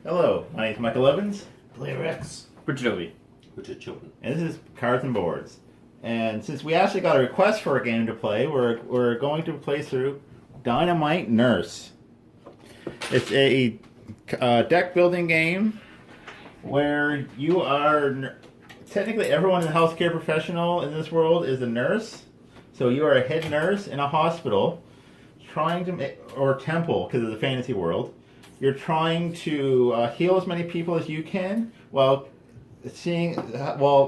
Hello, my name is Michael Evans. Player X. Virtually. Richard Chilton. And this is Cards and Boards. And since we actually got a request for a game to play, we're going to play through Dynamite Nurse. It's a deck building game where you are technically everyone in the healthcare professional in this world is a nurse. So you are a head nurse in a hospital trying to make, or temple because of the fantasy world. You're trying to heal as many people as you can while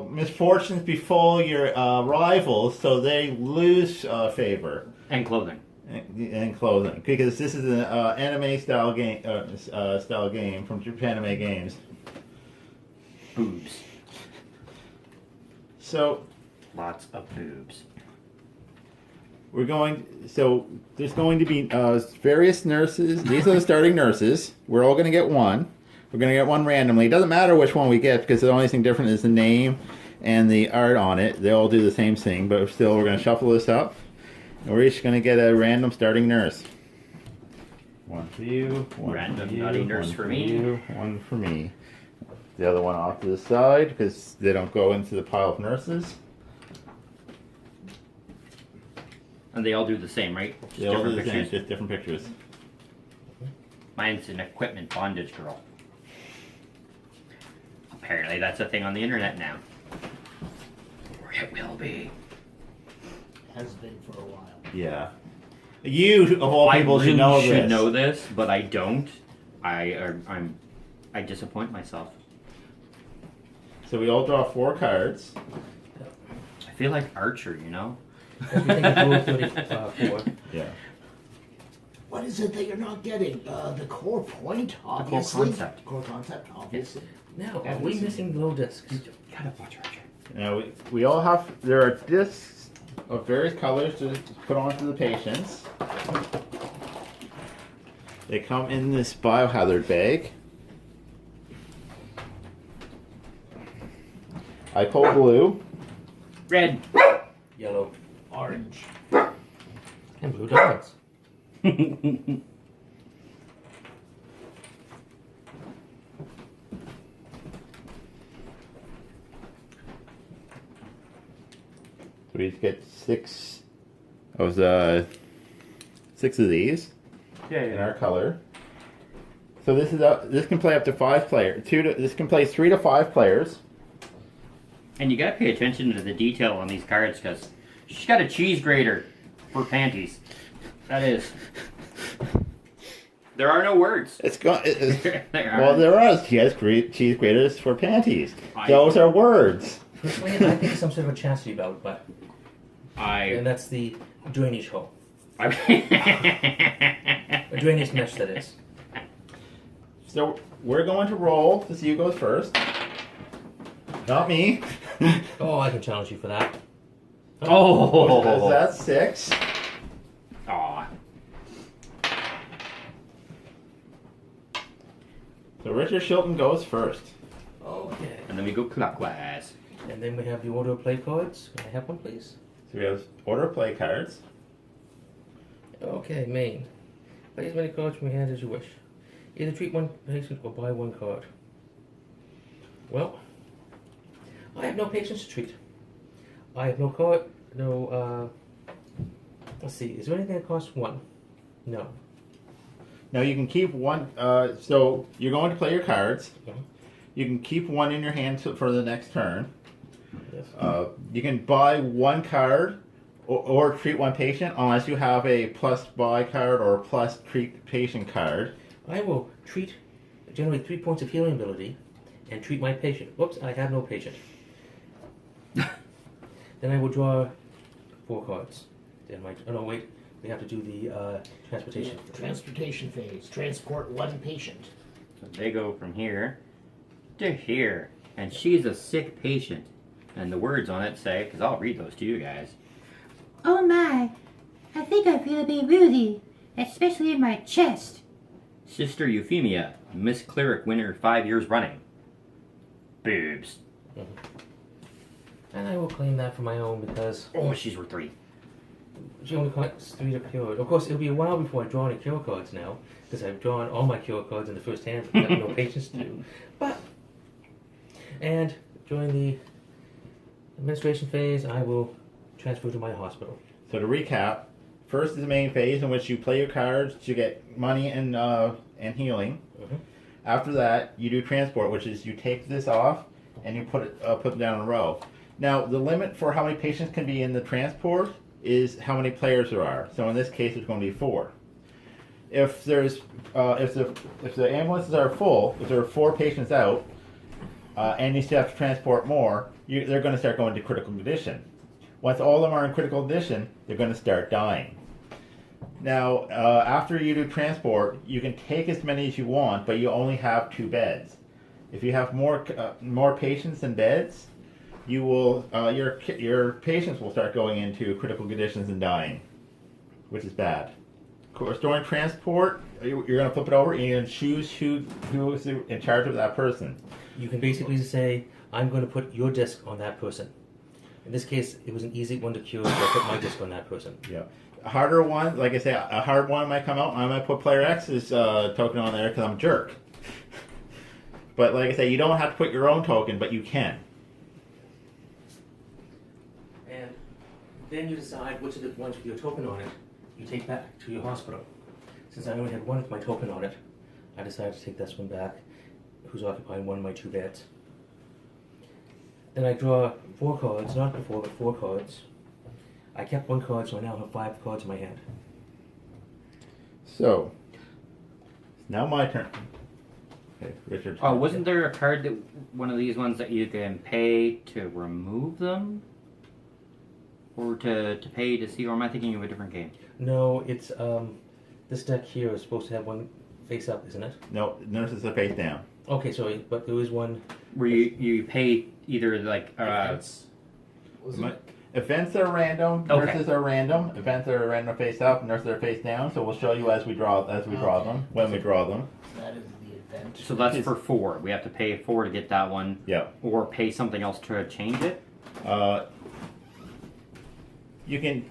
misfortunes befall your rivals, so they lose favor And clothing. and clothing, because this is an anime style game from Japanime Games. Boobs. So Lots of boobs. there's going to be various nurses. These are the starting nurses. We're all going to get one. We're going to get one randomly. It doesn't matter which one we get because the only thing different is the name and the art on it. They all do the same thing, but still we're going to shuffle this up. And we're each going to get a random starting nurse. One for you, one Random for you, naughty nurse one for me. you, one for me. The other one off to the side because they don't go into the pile of nurses. And they all do the same, right? They all do the same, just different pictures. Mine's an equipment bondage girl. Apparently that's a thing on the internet now. Or it will be. Has been for a while. Yeah. You, of all people, should know this. I should know this, but I don't. I disappoint myself. So we all draw 4 cards. I feel like Archer, you know? Yeah. What is it that you're not getting? The core point, obviously. concept. Core concept, obviously. Now, are we missing glow discs? You gotta watch Archer. Now we all have. There are discs of various colors to put onto the patients. They come in this biohazard bag. I pull blue. Red. Yellow. Orange. And blue dots. So we get 6 of the 6 of these in our color. So this can play up to 5 players. This can play 3 to 5 players. And you gotta pay attention to the detail on these cards because she's got a cheese grater for panties. That is. There are no words. There are cheese graters for panties. Those are words. Personally, I think it's some sort of a chastity belt, but and that's the drainage hole. A drainage mesh, that is. So we're going to roll to see who goes first. Not me. Oh, I can challenge you for that. Oh, That's 6. Aw. So Richard Chilton goes first. Okay. And then we go clockwise. And then we have the order of play cards. Can I have one, please? So we have order of play cards. Okay, main. Play as many cards from your hand as you wish. Either treat one patient or buy one card. Well, I have no patients to treat. I have no card, let's see, is there anything that costs 1? No. Now you can keep one, so you're going to play your cards. Mhm. You can keep one in your hand for the next turn. Yes. You can buy 1 card or treat 1 patient unless you have a plus buy card or a plus treat patient card. I will generate 3 points of healing ability and treat my patient. Whoops, I have no patient. Then I will draw 4 cards. Then we have to do the transportation. Transportation phase. Transport 1 patient. So they go from here to here. And she's a sick patient. And the words on it say, because I'll read those to you guys. Oh my, I think I feel a bit woozy, especially in my chest. Sister Euphemia, Miss Cleric winner 5 years running. Boobs. And I will claim that for my own because Oh, she's worth 3. she only collects 3 to cure. Of course, it'll be a while before I draw any cure cards now, because I've drawn all my cure cards in the first hand. I have no patience to do. And during the administration phase, I will transfer to my hospital. So to recap, first is the main phase in which you play your cards to get money and healing. Mhm. After that, you do transport, which is you take this off and you put them down in a row. Now, the limit for how many patients can be in the transport is how many players there are. So in this case, it's going to be 4. If there's if the ambulances are full, if there are 4 patients out, and you still have to transport more, they're going to start going to critical condition. Once all of them are in critical condition, they're going to start dying. Now, after you do transport, you can take as many as you want, but you only have 2 beds. If you have more patients than beds, you will your patients will start going into critical conditions and dying, which is bad. Of course, during transport, you're going to flip it over and you're going to choose who is in charge of that person. You can basically say, I'm going to put your disc on that person. In this case, it was an easy one to cure, so I put my disc on that person. Yeah. A harder one, like I say, a hard one might come out. I might put player X's token on there because I'm a jerk. But like I say, you don't have to put your own token, but you can. And then you decide which of the ones with your token on it you take back to your hospital. Since I only had one with my token on it, I decided to take this one back, who's occupying one of my 2 beds. Then I draw 4 cards, not before, but 4 cards. I kept 1 card, so I now have 5 cards in my hand. So, it's now my turn. Okay, Richard. Oh, wasn't there a card that one of these ones that you can pay to remove them, or to pay to see? Or am I thinking of a different game? No, it's this deck here is supposed to have one face up, isn't it? No, nurses are face down. Okay, sorry, but there is one. Where you pay either like Events are random. Okay. Nurses are random. Events are random face up. Nurses are face down. So we'll show you as we draw them when we draw them. That is the event. so that's for 4. We have to pay 4 to get that one. Yeah. Or pay something else to change it. You can.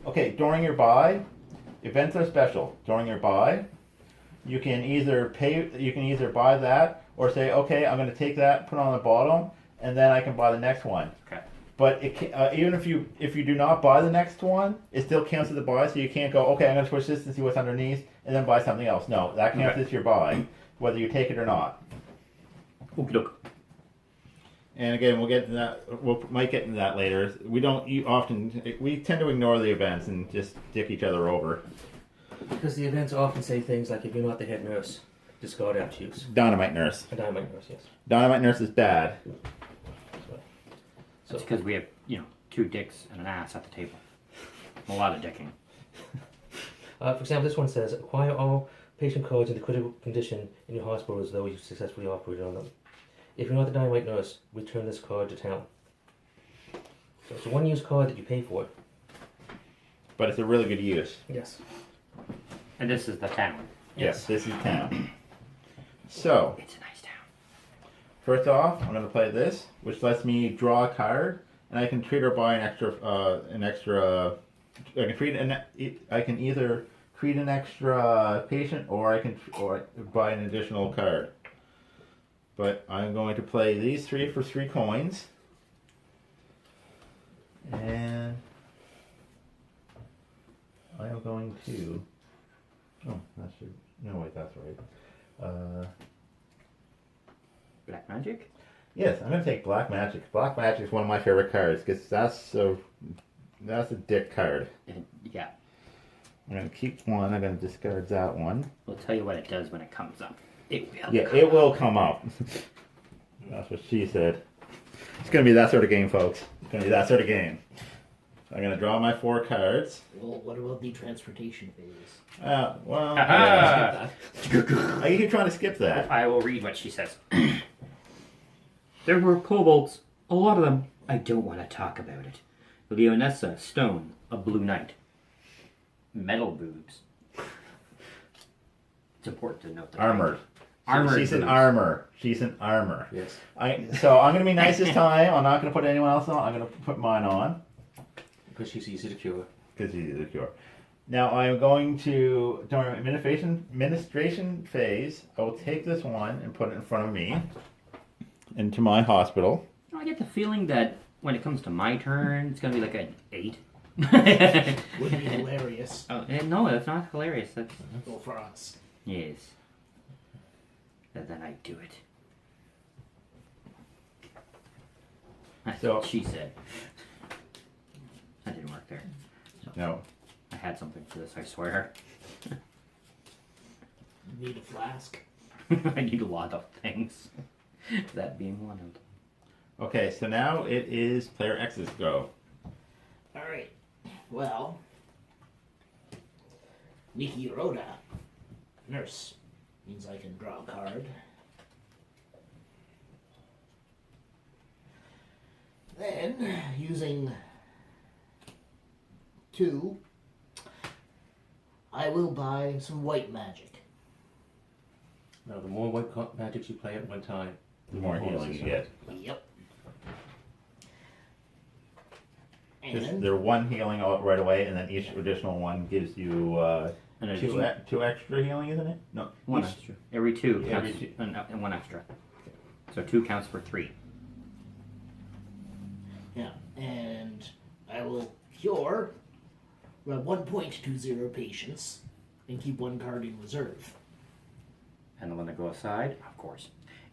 Okay, during your buy, events are special. During your buy, you can either pay. You can either buy that or say, okay, I'm going to take that, put it on the bottom, and then I can buy the next one. Okay. But it can, even if you do not buy the next one, it still counts as the buy. So you can't go, okay, I'm going to switch this and see what's underneath, and then buy something else. No, that counts as your buy, whether you take it or not. Okie doke. And again, we'll get into that. Might get into that later. We tend to ignore the events and just dick each other over. Because the events often say things like, if you're not the head nurse, discard after use. Dynamite Nurse. A Dynamite Nurse, yes. Dynamite Nurse is bad. So It's because we have 2 dicks and an ass at the table. A lot of dicking. for example, this one says, acquire all patient cards into critical condition in your hospital as though you successfully operated on them. If you're not the Dynamite Nurse, return this card to town. So it's a 1-use card that you pay for. But it's a really good use. Yes. And this is the town. Yes, this is town. So, It's a nice town. first off, I'm going to play this, which lets me draw a card, and I can treat or buy an extra. I can either treat an extra patient, or I can buy an additional card. But I'm going to play these 3 for 3 coins, and I am going to. Oh, that's true. No, wait, that's right. Black magic? Yes, I'm going to take Black Magic. Black Magic is one of my favorite cards because that's a dick card. Yeah. I'm going to keep one. I'm going to discard that one. We'll tell you what it does when it comes up. It will. Yeah, it will come up. That's what she said. It's going to be that sort of game, folks. It's going to be that sort of game. So I'm going to draw my 4 cards. Well, what about the transportation phase? Well, Aha! I keep trying to skip that. I will read what she says. There were kobolds. A lot of them. I don't want to talk about it. Leonessa, stone, a blue knight. Metal boobs. It's important to note that. Armored. Armored She's in boobs. armor. She's in armor. Yes. So I'm going to be nice this time. I'm not going to put anyone else on. I'm going to put mine on. Because she's easy to cure. Because she's easy to cure. Now I'm going to, during my administration phase, I will take this one and put it in front of me into my hospital. I get the feeling that when it comes to my turn, it's gonna be like an 8. Would be hilarious. Oh, no, that's not hilarious. That's Go for us. yes. And then I do it. That's So- what she said. That didn't work there. No. I had something for this, I swear. Need a flask. I need a lot of things. That being one of them. Okay, so now it is player X's go. Alright. Well. Nikki Rhoda. Nurse. Means I can draw a card. Then, using 2, I will buy some white magic. Now, the more white magics you play at one time, The more healing you get. Yep. Just, And they're one healing right away, and then each additional one gives you And two extra healing, isn't it? No, one each- extra. Every 2 Yeah, counts, every two. and 1 extra. So 2 counts for 3. yeah, and I will cure 1.20 patients and keep 1 card in reserve. And the one that goes aside, of course,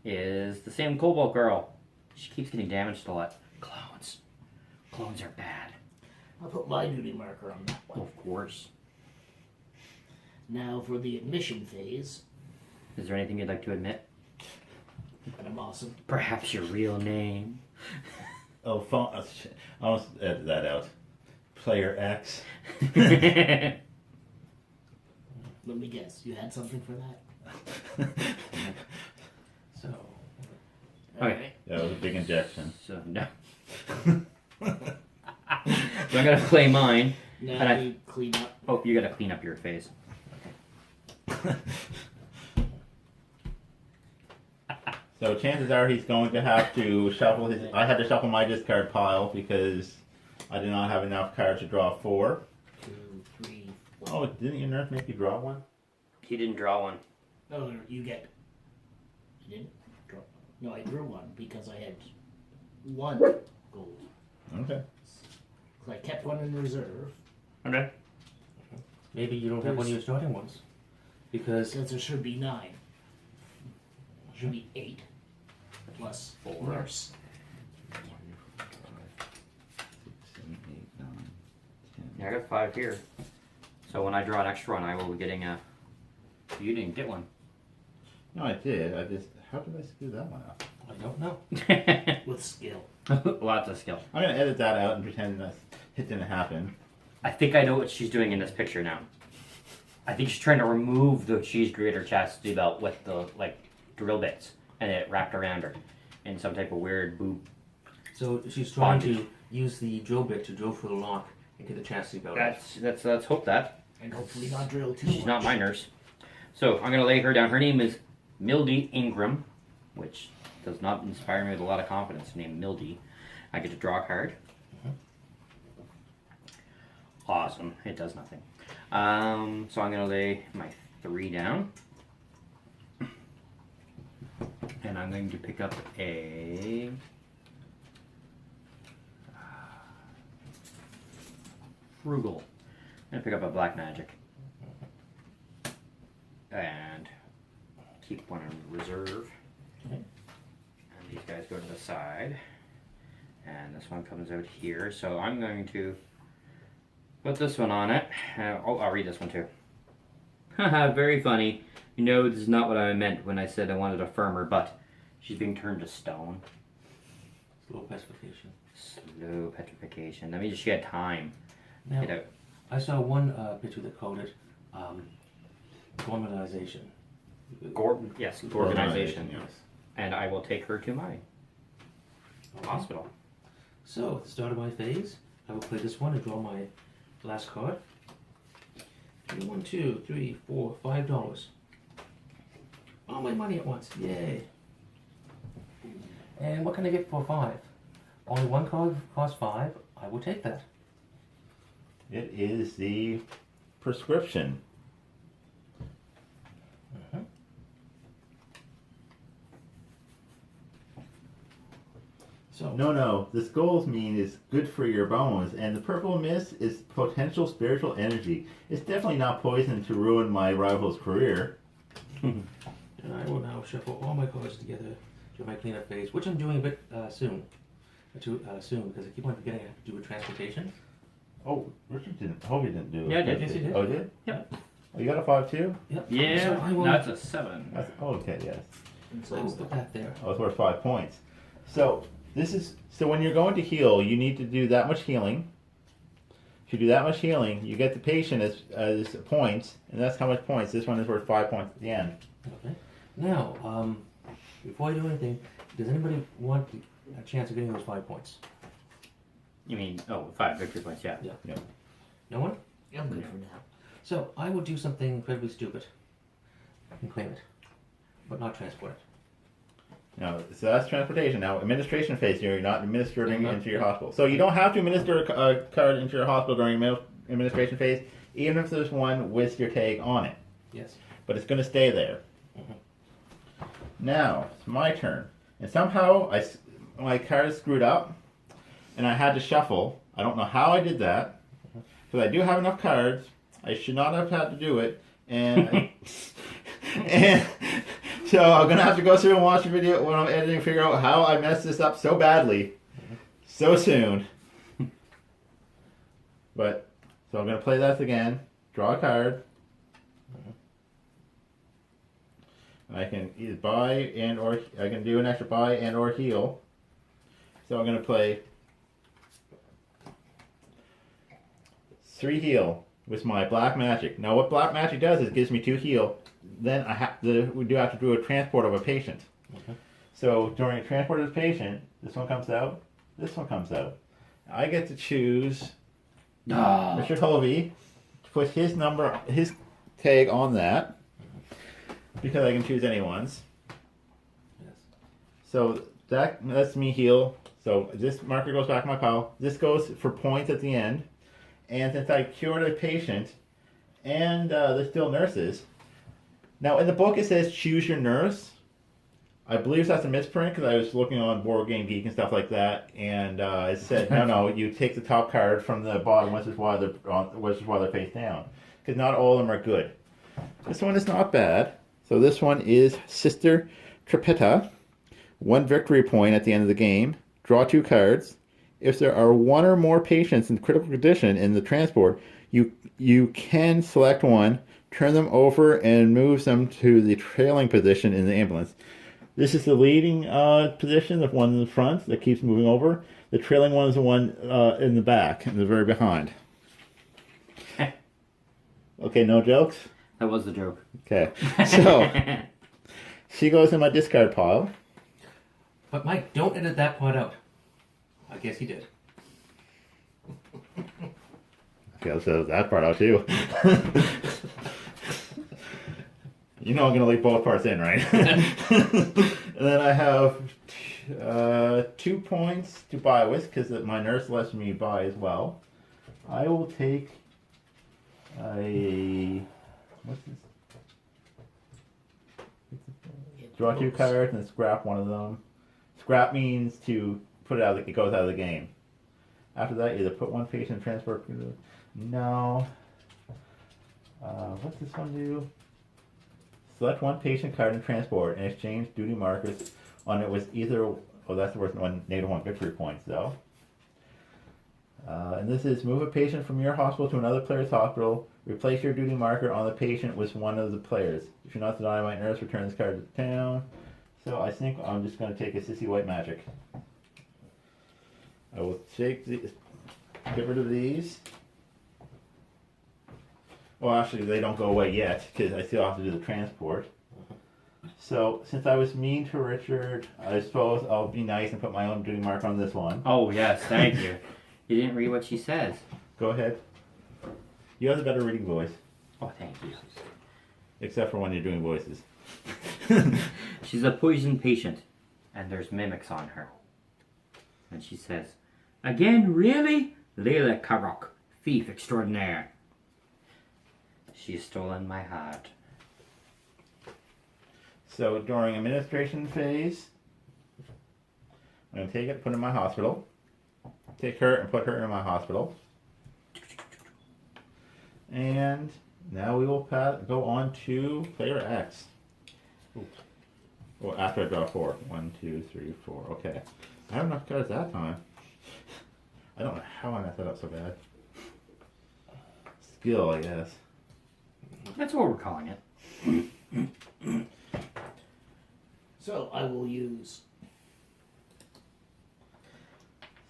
is the same Cobalt girl. She keeps getting damaged a lot. Clones. Clones are bad. I'll put my duty marker on that one. Of course. Now for the admission phase, Is there anything you'd like to admit? and I'm awesome. Perhaps your real name? Oh, phone. Shit. I'll edit that out. Player X. Let me guess, you had something for that? so Okay. That was a big injection. So, no. So I'm going to play mine. Now And I- you clean up. Oh, you got to clean up your face. So chances are he's going to have to shuffle his. I had to shuffle my discard pile because I did not have enough cards to draw 4. 2, 3, 4. Oh, didn't your nurse make you draw one? He didn't draw one. No, you get. You didn't draw. No, I drew one because I had 1 gold. Okay. So I kept 1 in reserve Okay. maybe you don't have one of your starting ones. Because because there should be 9. Should be 8 plus 4. nurse. 7, 8, 9, 10. Yeah, I got 5 here. So when I draw an extra one, I will be getting a. You didn't get one. No, I did. I just. How did I screw that one up? I don't know. With skill. Lots of skill. I'm gonna edit that out and pretend that it didn't happen. I think I know what she's doing in this picture now. I think she's trying to remove the cheese grater chastity belt with the drill bits, and it wrapped around her in some type of weird boob. So she's trying Bondage. to use the drill bit to drill through the lock and get the chastity belt out. Let's hope that. And hopefully not drill too She's much. not my nurse. So I'm gonna lay her down. Her name is Mildy Ingram, which does not inspire me with a lot of confidence. Named Mildy. I get to draw a card. Awesome. It does nothing. So I'm gonna lay my 3 down. And I'm going to pick up a frugal. I'm gonna pick up a black magic. And keep 1 in reserve. Okay. And these guys go to the side. And this one comes out here. So I'm going to put this one on it. I'll read this one too. Haha, very funny. You know, this is not what I meant when I said I wanted a firmer butt. She's being turned to stone. Slow petrification. Slow petrification. That means she had time. Now, Get out. I saw one picture that called it gormanization. Yes, organization. Yes. And I will take her to my Okay. hospital. So, at the start of my phase, I will play this one and draw my last card. $1, $2, $3, $4, $5. All my money at once. Yay. And what can I get for 5? Only 1 card costs 5. I will take that. It is the prescription. So, No, this goals mean is good for your bones, and the purple mist is potential spiritual energy. It's definitely not poison to ruin my rival's career. and I will now shuffle all my cards together to my cleanup phase, which I'm doing a bit soon. Soon, because I keep on forgetting I have to do with transportation. Oh, Richard didn't. Hobie didn't do it. Yeah, I did. Yes, you did. Oh, you did? Yep. Oh, you got a 5 too? Yep. Yeah, So I will, that's a 7. That's, oh, okay, yes. I will put that there. Oh, it's worth 5 points. So when you're going to heal, you need to do that much healing. If you do that much healing, you get the patient as points, and that's how much points. This one is worth 5 points at the end. Okay. Now, before I do anything, does anybody want a chance of getting those 5 points? You mean, 5 victory points, yeah. No one? I'm good for now. So I will do something incredibly stupid and claim it, but not transport it. Now, so that's transportation. Now, administration phase, you're not administering Yeah, into your hospital. So you don't have to administer a card into your hospital during administration phase, even if there's one with your tag on it. Yes. But it's going to stay there. Now, it's my turn. And somehow my card is screwed up, and I had to shuffle. I don't know how I did that, because I do have enough cards. I should not have had to do it, and and so I'm gonna have to go through and watch the video when I'm editing, figure out how I messed this up so badly, so soon. But so I'm gonna play that again. Draw a card. I can either buy or I can do an extra buy and or heal. So I'm gonna play 3 heal with my black magic. Now what black magic does is it gives me 2 heal. Then we do have to do a transport of a patient. Okay. So during a transport of a patient, this one comes out, this one comes out. I get to choose Mr. Hovey to put his tag on that, because I can choose anyone's. Yes. So that lets me heal. So this marker goes back in my pile. This goes for points at the end. And since I cured a patient, and there's still nurses. Now in the book it says choose your nurse. I believe that's a misprint, because I was looking on Board Game Geek and stuff like that, and it said no, you take the top card from the bottom, which is why they're face down, because not all of them are good. This one is not bad. So this one is Sister Tripetta. 1 victory point at the end of the game. Draw 2 cards. If there are 1 or more patients in critical condition in the transport, you can select one, turn them over, and move them to the trailing position in the ambulance. This is the leading position, the one in the front that keeps moving over. The trailing one is the one in the back, in the very behind. Okay, no jokes? That was the joke. Okay, so she goes in my discard pile. But Mike, don't edit that part out. I guess he did. Okay, so that part out too. You know I'm going to leave both parts in, right? And then I have 2 points to buy with, because my nurse lets me buy as well. I will take what's this? Draw 2 cards and scrap one of them. Scrap means to put it out. It goes out of the game. After that, either put 1 patient in transport. No. What's this one do? Select 1 patient card in transport and exchange duty markers on it with either. Oh, that's worth -1 victory points though. And this is move a patient from your hospital to another player's hospital. Replace your duty marker on the patient with one of the players. If you're not the Dynamite Nurse, return this card to town. So I think I'm just going to take a Sissy White Magic. I will get rid of these. Well, actually, they don't go away yet, because I still have to do the transport. So, since I was mean to Richard, I suppose I'll be nice and put my own duty marker on this one. Oh, yes, thank you. You didn't read what she says. Go ahead. You have the better reading voice, Oh, thank you. except for when you're doing voices. She's a poison patient, and there's mimics on her. And she says, "Again, really? Leila Karok, thief extraordinaire." She's stolen my heart. So during administration phase, I'm going to take it, put it in my hospital. Take her and put her in my hospital. And now we will go on to player X. Ooh. Well, after I draw 4. 1, 2, 3, 4. Okay. I have enough cards that time. I don't know how I messed that up so bad. Skill, I guess. That's what we're calling it. So I will use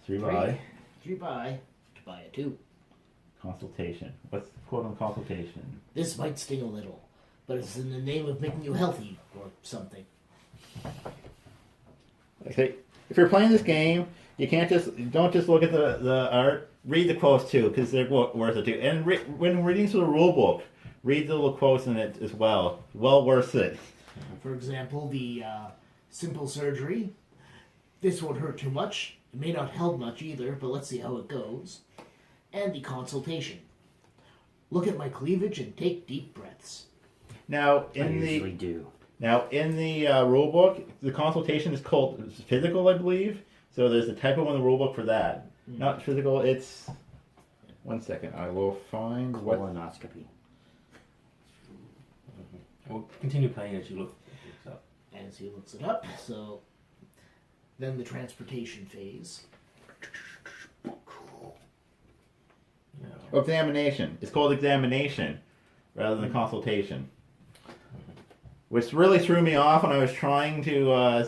3 buy. 3 buy to buy a 2. Consultation. What's the quote on consultation? This might sting a little, but it's in the name of making you healthy or something. Okay. If you're playing this game, you don't just look at the art. Read the quotes too, because they're worth it too. And when reading through the rule book, read the little quotes in it as well. Well worth it. For example, the simple surgery. This won't hurt too much. It may not help much either, but let's see how it goes. And the consultation. Look at my cleavage and take deep breaths. Now I usually do. Now in the rule book, the consultation is called physical, I believe. So there's a typo in the rule book for that. Not physical. It's 1 second. I will find what. Colonoscopy. We'll continue playing as you look this up. As he looks it up, so then the transportation phase. Yeah. Examination. It's called examination rather than consultation. Which really threw me off when I was trying to,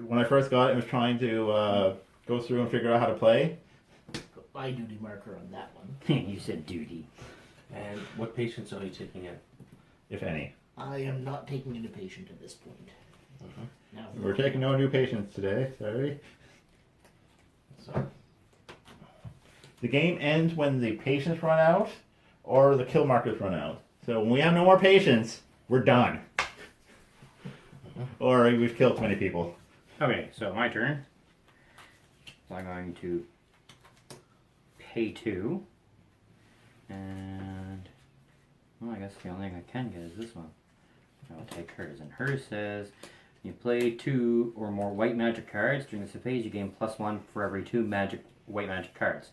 when I first got it, I was trying to go through and figure out how to play. My duty marker on that one. You said duty. And what patients are you taking in? If any. I am not taking in a patient at this point. Now, We're taking no new patients today, sorry. So, The game ends when the patients run out or the kill markers run out. So when we have no more patients, we're done. Or we've killed too many people. Okay, so my turn. So I'm going to pay 2. And, well, I guess the only thing I can get is this one. I will take hers. And hers says, you play 2 or more white magic cards. During this phase, you gain +1 for every 2 white magic cards.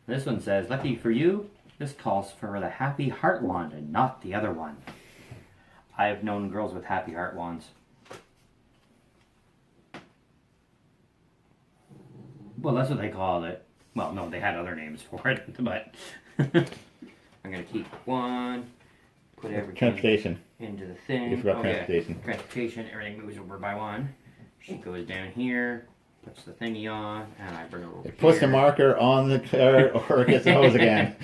This one says, lucky for you, this calls for the happy heart wand and not the other one. I've known girls with happy heart wands. Well, that's what they called it. Well, no, they had other names for it, but I'm going to keep 1, put everything Transportation. into the thing. You forgot transportation. Transportation, everything moves over by 1. She goes down here, puts the thingy on, and I bring her over It puts the here. marker on the card or it gets the hose again.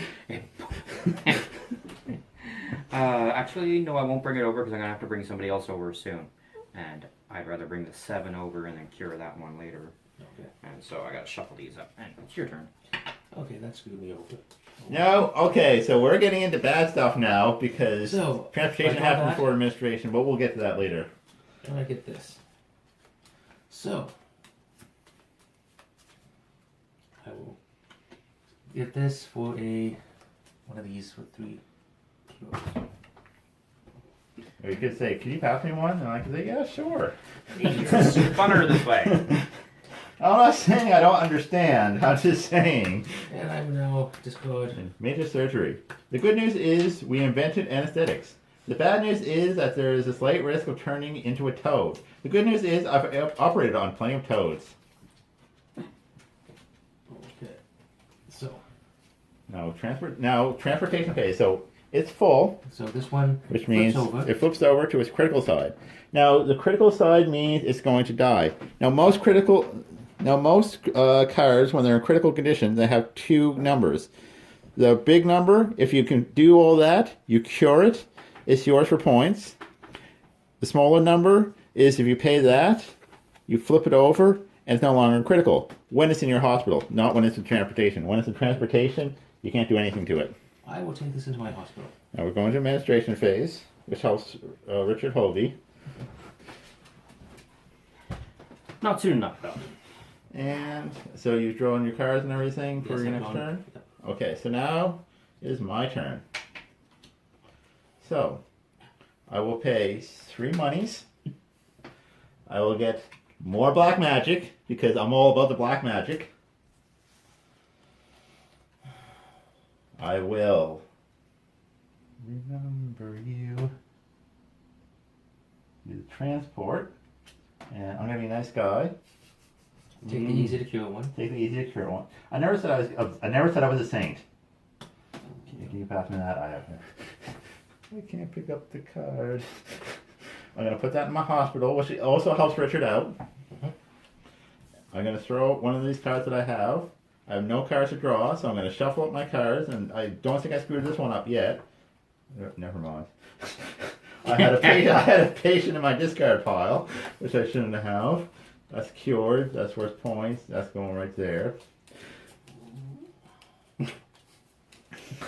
Actually, no, I won't bring it over because I'm going to have to bring somebody else over soon. And I'd rather bring the 7 over and then cure that one later. okay. And so I got to shuffle these up. And it's your turn. Okay, that screwed me over. No, okay, so we're getting into bad stuff now because So, transportation I got happened that. before administration, but we'll get to that later. And I get this. So, I will get this for one of these for 3 kilos. Or you could say, can you pass me one? And I could say, yeah, sure. It's funner this way. I'm not saying I don't understand. I'm just saying. And I'm now discard. Major surgery. The good news is we invented anesthetics. The bad news is that there is a slight risk of turning into a toad. The good news is I've operated on plenty of toads. Okay. So, Now transportation phase. So it's full, so this one which means flips over. it flips over to its critical side. Now the critical side means it's going to die. Now most cards, when they're in critical condition, they have 2 numbers. The big number, if you can do all that, you cure it. It's yours for points. The smaller number is if you pay that, you flip it over, and it's no longer critical. When it's in your hospital, not when it's in transportation. When it's in transportation, you can't do anything to it. I will take this into my hospital. Now we're going to administration phase, which helps Richard Hovey. Not soon enough, though. And so you draw in your cards and everything for Yes, your I've next gone- turn? Okay, so now is my turn. So, I will pay 3 monies. I will get more black magic because I'm all about the black magic. I will remember you. Do the transport, and I'm gonna be a nice guy. Take the easy to cure one. Take the easy to cure one. I never said I was a saint. Can you pass me that? I can't pick up the card. I'm gonna put that in my hospital, which also helps Richard out. I'm gonna throw one of these cards that I have. I have no cards to draw, so I'm gonna shuffle up my cards, and I don't think I screwed this one up yet. Never mind. I had a patient in my discard pile, which I shouldn't have. That's cured. That's worth points. That's going right there.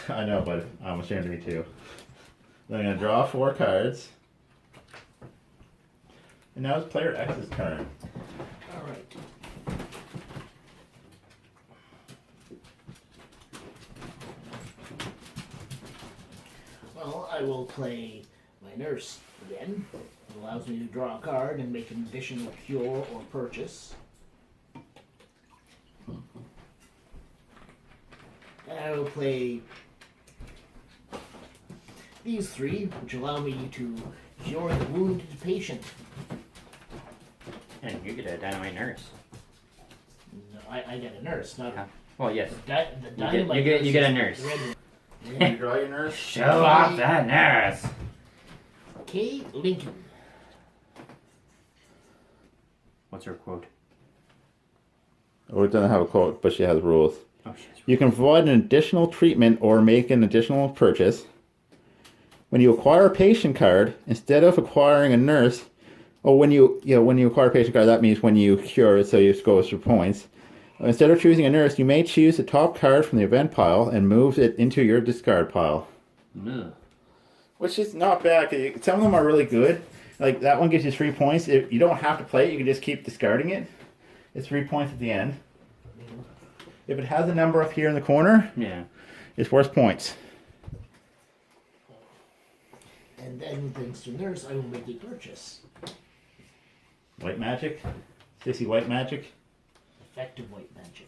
I know, but I'm ashamed of me too. Then I'm gonna draw 4 cards. And now it's player X's turn. All right. Well, I will play my nurse again. It allows me to draw a card and make an additional cure or purchase. And I will play these 3, which allow me to cure the wounded patient. And you get a Dynamite Nurse. No, I get a nurse, not a... Well, yes. The Dynamite you get a Nurse nurse. is the red one. You draw your nurse. Show off that nurse. Kay Lincoln. What's her quote? Oh, it doesn't have a quote, but she has rules. Oh, she's You can provide an additional treatment or make an additional purchase. When you acquire a patient card, instead of acquiring a nurse, or when you acquire a patient card, that means when you cure it, so it goes for points. Instead of choosing a nurse, you may choose the top card from the event pile and move it into your discard pile. Ugh. Which is not bad. 'Cause some of them are really good. Like that one gives you 3 points. If you don't have to play it, you can just keep discarding it. It's 3 points at the end. If it has a number up here in the corner, Yeah. it's worth points. And then, thanks to nurse, I will make a purchase. White magic, Sissy white magic. Effective white magic.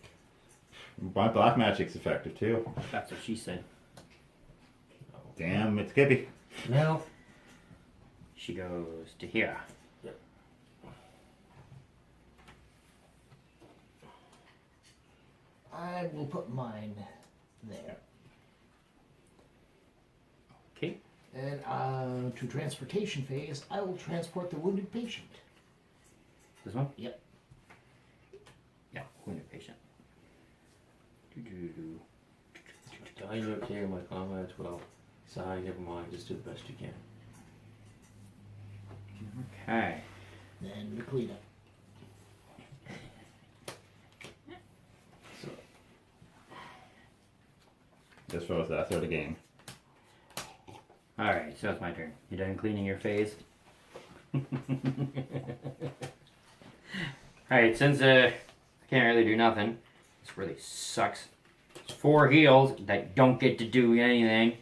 My black magic's effective too. That's what she said. Damn, it's Skippy. Now, She goes to here. I will put mine there. Okay. And to transportation phase, I will transport the wounded patient. This one? Yep. Yeah. Wounded patient. Doo-doo-doo. I know okay, my comrades will. Sigh, never mind, just do the best you can. Okay. Then the cleanup. Just for that sort of game. Alright, so it's my turn. You done cleaning your face? Alright, since I can't really do nothing, this really sucks. It's 4 heals that don't get to do anything.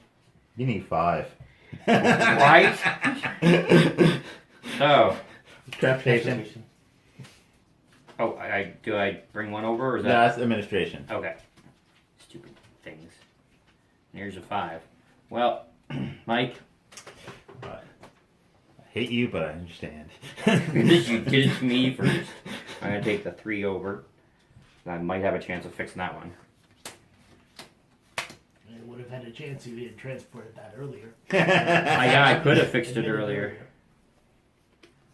You need 5. Right? So, Transportation. oh, do I bring one over or is that? That's administration. Okay. Stupid things. And here's a 5. Well, Mike, I hate you, but I understand. you did it to me first. I'm gonna take the 3 over. I might have a chance of fixing that one. I would have had a chance if you had transported that earlier. I could have fixed it earlier.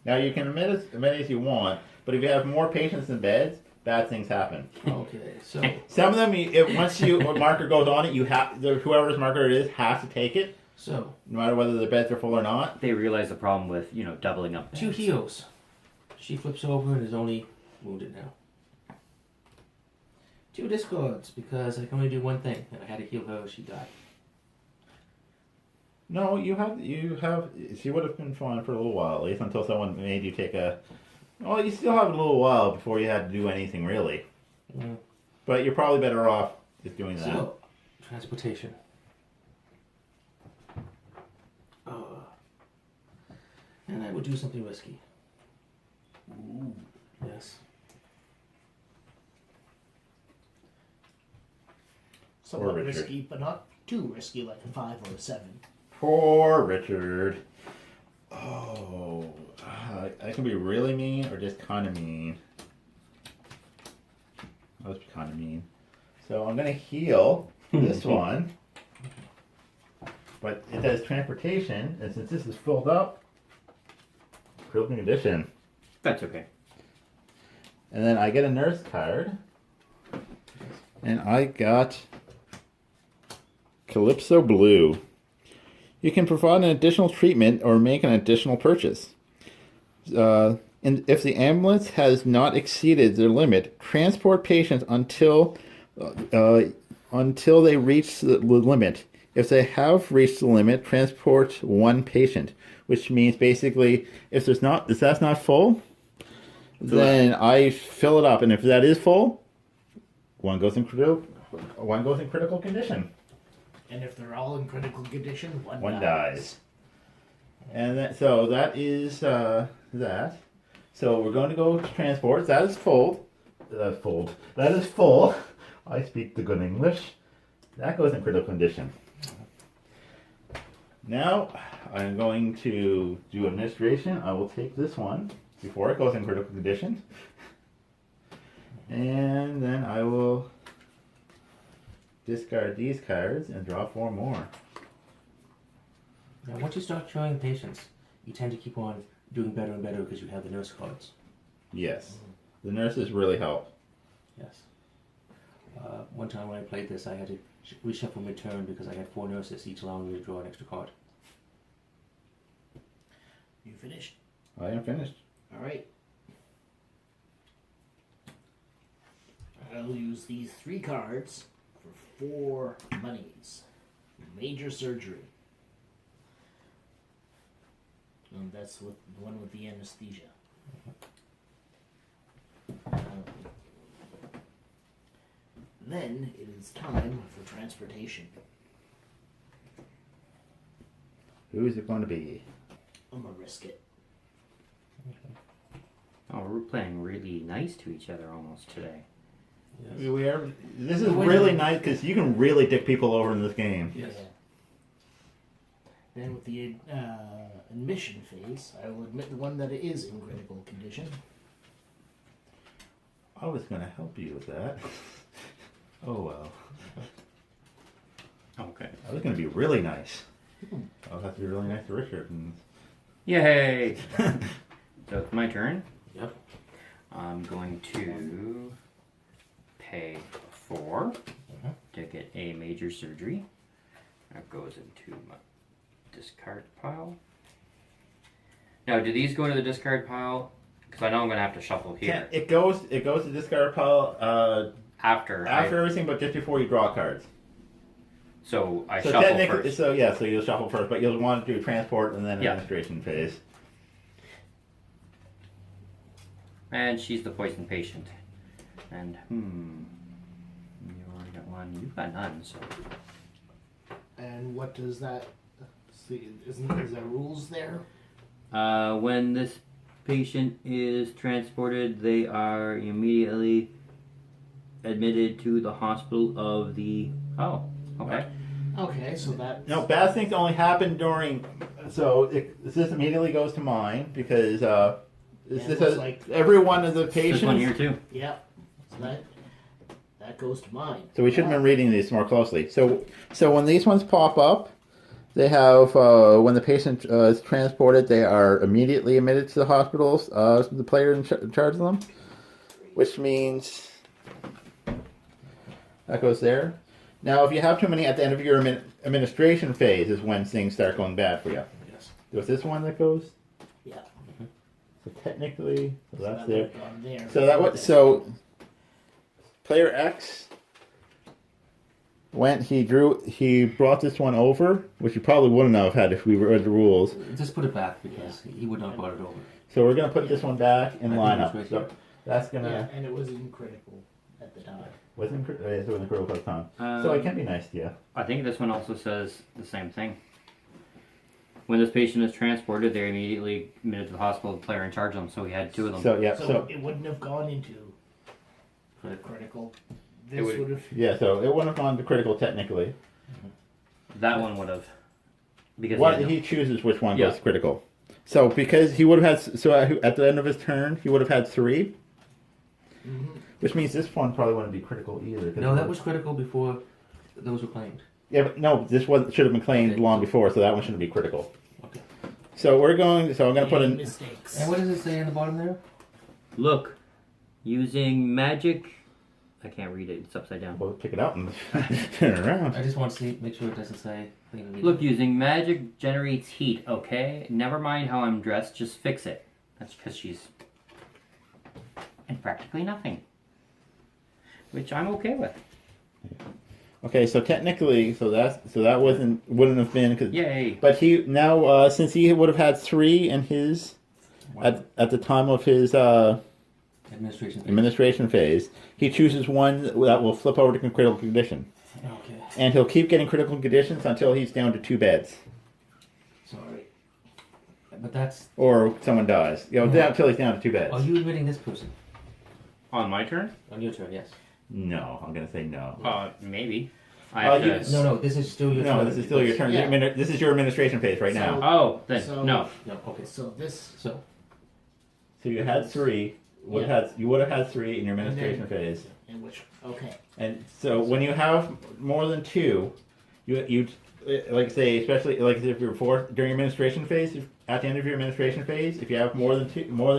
Now you can admit as you want, but if you have more patients than beds, bad things happen. Okay, so Some of them, once a marker goes on it, whoever's marker it is has to take it, no matter whether the beds are full or not. They realize the problem with, doubling up. 2 beds. heals. She flips over and is only wounded now. 2 discards because I can only do one thing, and I had to heal her. She died. No, you have. She would have been fine for a little while, at least until someone made you take a. Well, you still have a little while before you had to do anything really. Mm. But you're probably better off just doing that. So, transportation. Oh And I would do something risky. Ooh. Yes. Somewhat Richard. risky, but not too risky, like a 5 or a 7. Poor Richard. Oh, I can be really mean or just kind of mean. I was kind of mean. So I'm gonna heal this one, but it does transportation, and since this is filled up, critical condition. That's okay. And then I get a nurse card, and I got Calypso Blue. You can provide an additional treatment or make an additional purchase. And if the ambulance has not exceeded their limit, transport patients until they reach the limit. If they have reached the limit, transport one patient. Which means basically, if that's not full, then I fill it up, and if that is full, one goes in critical condition. And if they're all in critical condition, one dies. And that is that. So we're going to go to transport. That is full. That is full. I speak the good English. That goes in critical condition. Now I'm going to do administration. I will take this one before it goes in critical condition. And then I will discard these cards and draw 4 more. Now, once you start showing patients, you tend to keep on doing better and better because you have the nurse cards. Yes. The nurses really help. Yes. One time when I played this, I had to reshuffle my turn because I had 4 nurses, each allowing me to draw an extra card. You finished? I am finished. Alright. I'll use these 3 cards for 4 monies. Major surgery. And that's with the one with the anesthesia. Then it is time for transportation. Who is it going to be? I'm gonna risk it. Oh, we're playing really nice to each other almost today. Yes. We are. This is really nice because you can really dick people over in this game. Yes. Then with the admission phase, I will admit the one that is in critical condition. I was going to help you with that. Oh well. Okay. I was going to be really nice. I'll have to be really nice to Richard. And... Yay! So it's my turn. Yep. I'm going to pay 4 to get a major surgery. That goes into my discard pile. Now, do these go to the discard pile? Because I know I'm going to have to shuffle here. It goes to discard pile After everything, but just before you draw cards. So I So shuffle technically, first. so you'll shuffle first, but you'll want to do transport and then administration phase. And she's the poison patient. And you already got 1. You've got none. So And what does that? See, is there rules there? when this patient is transported, they are immediately admitted to the hospital of the. Oh, okay. Okay, so that. No, bad things only happen during. So this immediately goes to mine because this it has looks like- every one of the This patients. one here too. Yeah. So that goes to mine. So we should have been reading these more closely. So when these ones pop up, they have when the patient is transported, they are immediately admitted to the hospitals. The player in charge of them, which means that goes there. Now, if you have too many at the end of your administration phase, is when things start going bad for you. Yes. Was this one that goes? Yeah. So technically, so that's that there. would've gone there. So that was so. Player X he brought this one over, which you probably wouldn't have had if we read the rules. Just put it back because he would not have brought it over. So we're gonna put this one back in I think lineup. it's right So here. that's Yeah, gonna and it was incritical at the time. wasn't it was a critical time. So I can be nice to you. I think this one also says the same thing. When this patient is transported, they're immediately admitted to the hospital. The player in charge of them, so we had 2 of them. So yeah, So, so it wouldn't have gone into critical. This would- would have. yeah, so it wouldn't have gone to critical technically. That one would have. Because What he had he chooses which one Yeah. goes critical. So because he would have had, so at the end of his turn he would have had 3, which means this one probably wouldn't be critical either. 'cause No, it that was critical before those were claimed. yeah, but no, this one should have been claimed Okay. long before, so that one shouldn't be critical. Okay. So we're going. So I'm going to put in. mistakes. And what does it say in the bottom there? Look, using magic. I can't read it. It's upside down. We'll pick it up and turn it around. I just want to see, make sure it doesn't say. Look, using magic generates heat. Okay, never mind how I'm dressed. Just fix it. That's because she's and practically nothing, which I'm okay with. Okay, so technically, so that wouldn't have been because. Yay! But he now since he would have had 3 in his at the time of his administration phase, he chooses one that will flip over to critical condition, Okay. and he'll keep getting critical conditions until he's down to 2 beds Sorry. But that's. or someone dies. Until he's down to 2 beds. Are you admitting this person? On my turn? On your turn, yes. No, I'm gonna say no. Maybe. I have you- to. No, this is still your turn. No, this is still your turn. Yeah. This is your administration phase right now. Oh, then So- no. No, okay. So this. So, So you had 3. You would have had 3 in your administration phase. In which. Okay. And so when you have more than 2, you like say, especially like if you're during your administration phase, at the end of your administration phase, if you have more than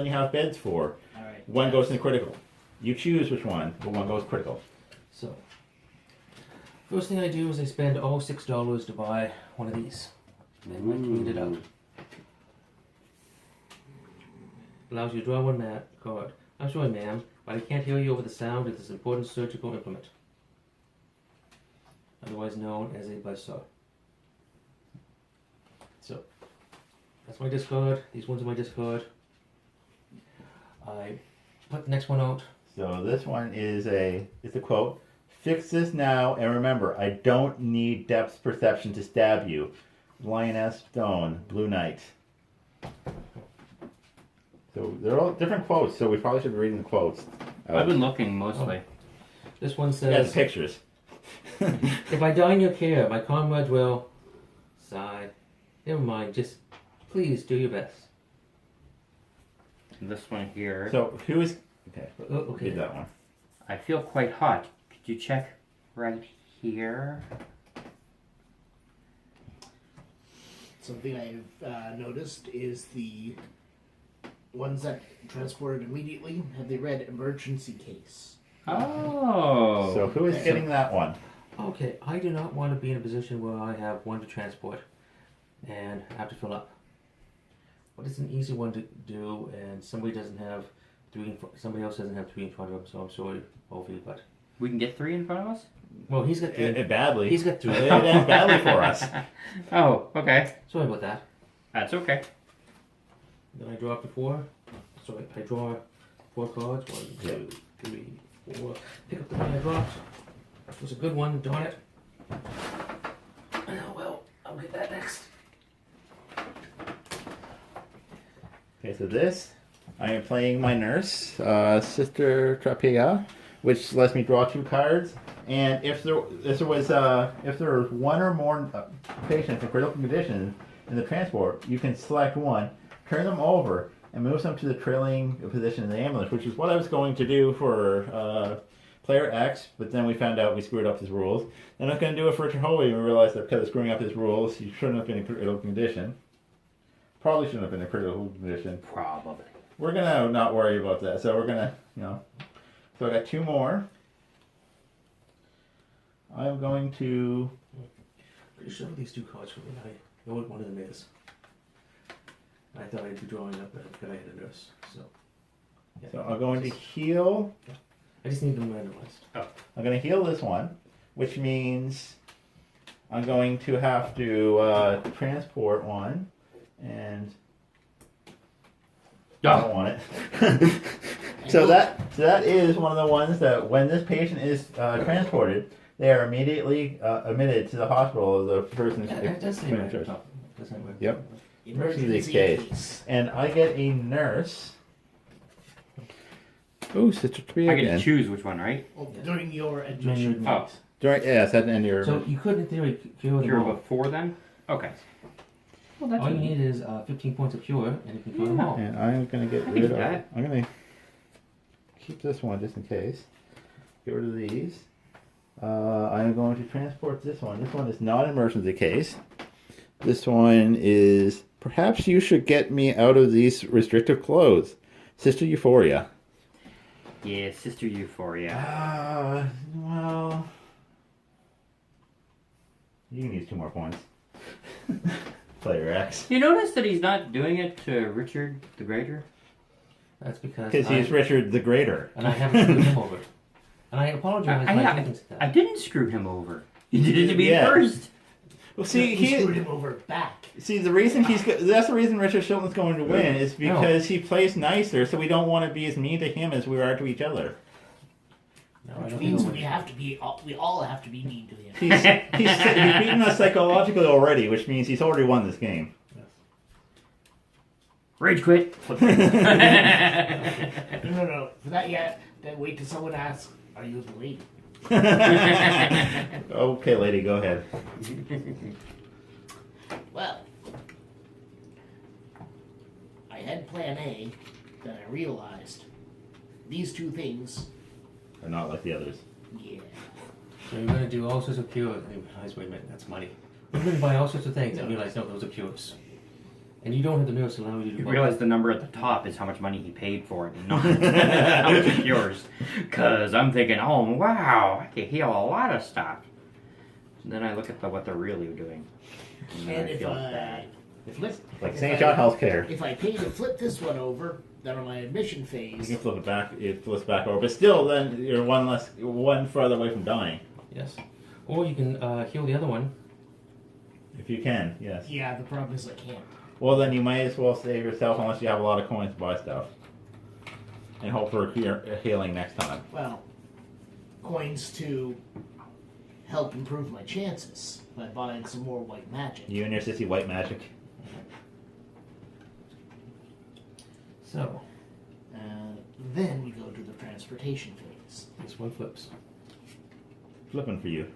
you have beds for, All right. one goes into critical. You choose which one, but one goes critical. so. First thing I do is I spend all $6 to buy one of these. And then I clean it out. Allows you to draw one card. I'm sorry, ma'am, but I can't hear you over the sound of this important surgical implement. Otherwise known as a buzzsaw. So, that's my discard. These ones are my discard. I put the next one out. So this one is it's a quote. Fix this now, and remember, I don't need depth perception to stab you. Lioness Stone, Blue Knight. So they're all different quotes, so we probably should be reading the quotes. I've been looking mostly. This one Yeah, says, the pictures. if I die in your care, my comrades will sigh. Never mind, just please do your best. This one here. So who is okay? Okay. Read that one. I feel quite hot. Could you check right here? Something I've noticed is the ones that transported immediately have the red emergency case. Oh. So who is getting that one? Okay, I do not want to be in a position where I have one to transport and have to fill up. What is an easy one to do and somebody doesn't have somebody else doesn't have 3 in front of them, so I'm sorry, both of you, but We can get 3 in front of us? well, he's got 3. Badly. He's got 3. It ends badly for us. Oh, okay. Sorry about that. That's okay. Then I draw up to 4. So I draw 4 cards. 1, 2, 3, 4. Pick up the one I dropped. It was a good one. Darn it. Oh well, I'll get that next. Okay, so this, I am playing my nurse, Sister Trapea, which lets me draw 2 cards. And if there was one or more patients in critical condition in the transport, you can select one, turn them over, and move them to the trailing position in the ambulance, which is what I was going to do for player X, but then we found out we screwed up his rules. Then I was going to do it for Jehovah, and we realized that because of screwing up his rules, he shouldn't have been in critical condition. Probably shouldn't have been in critical condition. Probably. We're gonna not worry about that. So we're gonna, So I got 2 more. I'm going to. Pretty sure these 2 cards for me. I know what one of them is. I thought I'd be drawing up that I had a nurse. So. Yeah. So I'm going to heal. I just need them randomized. I'm going to heal this one, which means I'm going to have to transport one, and I don't want it. So that is one of the ones that when this patient is transported, they are immediately admitted to the hospital. The person It does say right at the top. That's not right. Yep. Emergency case. case. And I get a nurse. Oh, Sister 3 I again. get to choose which one, right? Oh, during your During admission. your- Oh, During, yes, at the end of your... So you could, in theory, cure them cure all. before then? Okay. Well, that's All you easy. need is 15 points of cure, and you can cure them all. And I'm going to get I rid can of... do that. I'm going to keep this one just in case. Get rid of these. I'm going to transport this one. This one is not an emergency case. This one is... Perhaps you should get me out of these restrictive clothes. Sister Euphoria. Yeah, Sister Euphoria. Well... You can use 2 more points. Player X. You notice that he's not doing it to Richard the Greater? That's because Because he's Richard the Greater. and I haven't screwed him over. And I apologize by thinking that. I didn't screw him over. You did it to me Yeah. first. Well, see, he screwed him over back. See, the reason that's the reason Richard Shilton's going to win is because he plays nicer, so we don't want to be as mean to him as we are to each other. No, I Which don't means think we all have to be mean to him. He's beaten us psychologically already, which means he's already won this game. Rage quit. No. For that yet, then wait till someone asks, "Are you the lady?" Okay, lady, go ahead. Well, I had plan A, then I realized these 2 things. Are not like the others. Yeah. So you're going to do all sorts of cures, and you realize, wait a minute, that's money. You're going to buy all sorts of things, and you realize, no, those are cures. And you don't have the nurse allow you to do You both. realize the number at the top is how much money he paid for it, and not how much is yours. Because I'm thinking, oh wow, I can heal a lot of stuff. And then I look at what they're really doing, and then And I if feel I bad. Like if St. I- John Healthcare. If I pay to flip this one over, then on my admission You phase, can flip it back. It flips back over, but still, then you're one further away from dying. Yes. Or you can heal the other one. If you can, yes. yeah, the problem is I can't. Well, then you might as well save yourself unless you have a lot of coins to buy stuff, and hope for a healing next time. Well, coins to help improve my chances by buying some more white magic. You and your sissy white magic. So, Then we go to the transportation phase. this one flips. Flipping for you.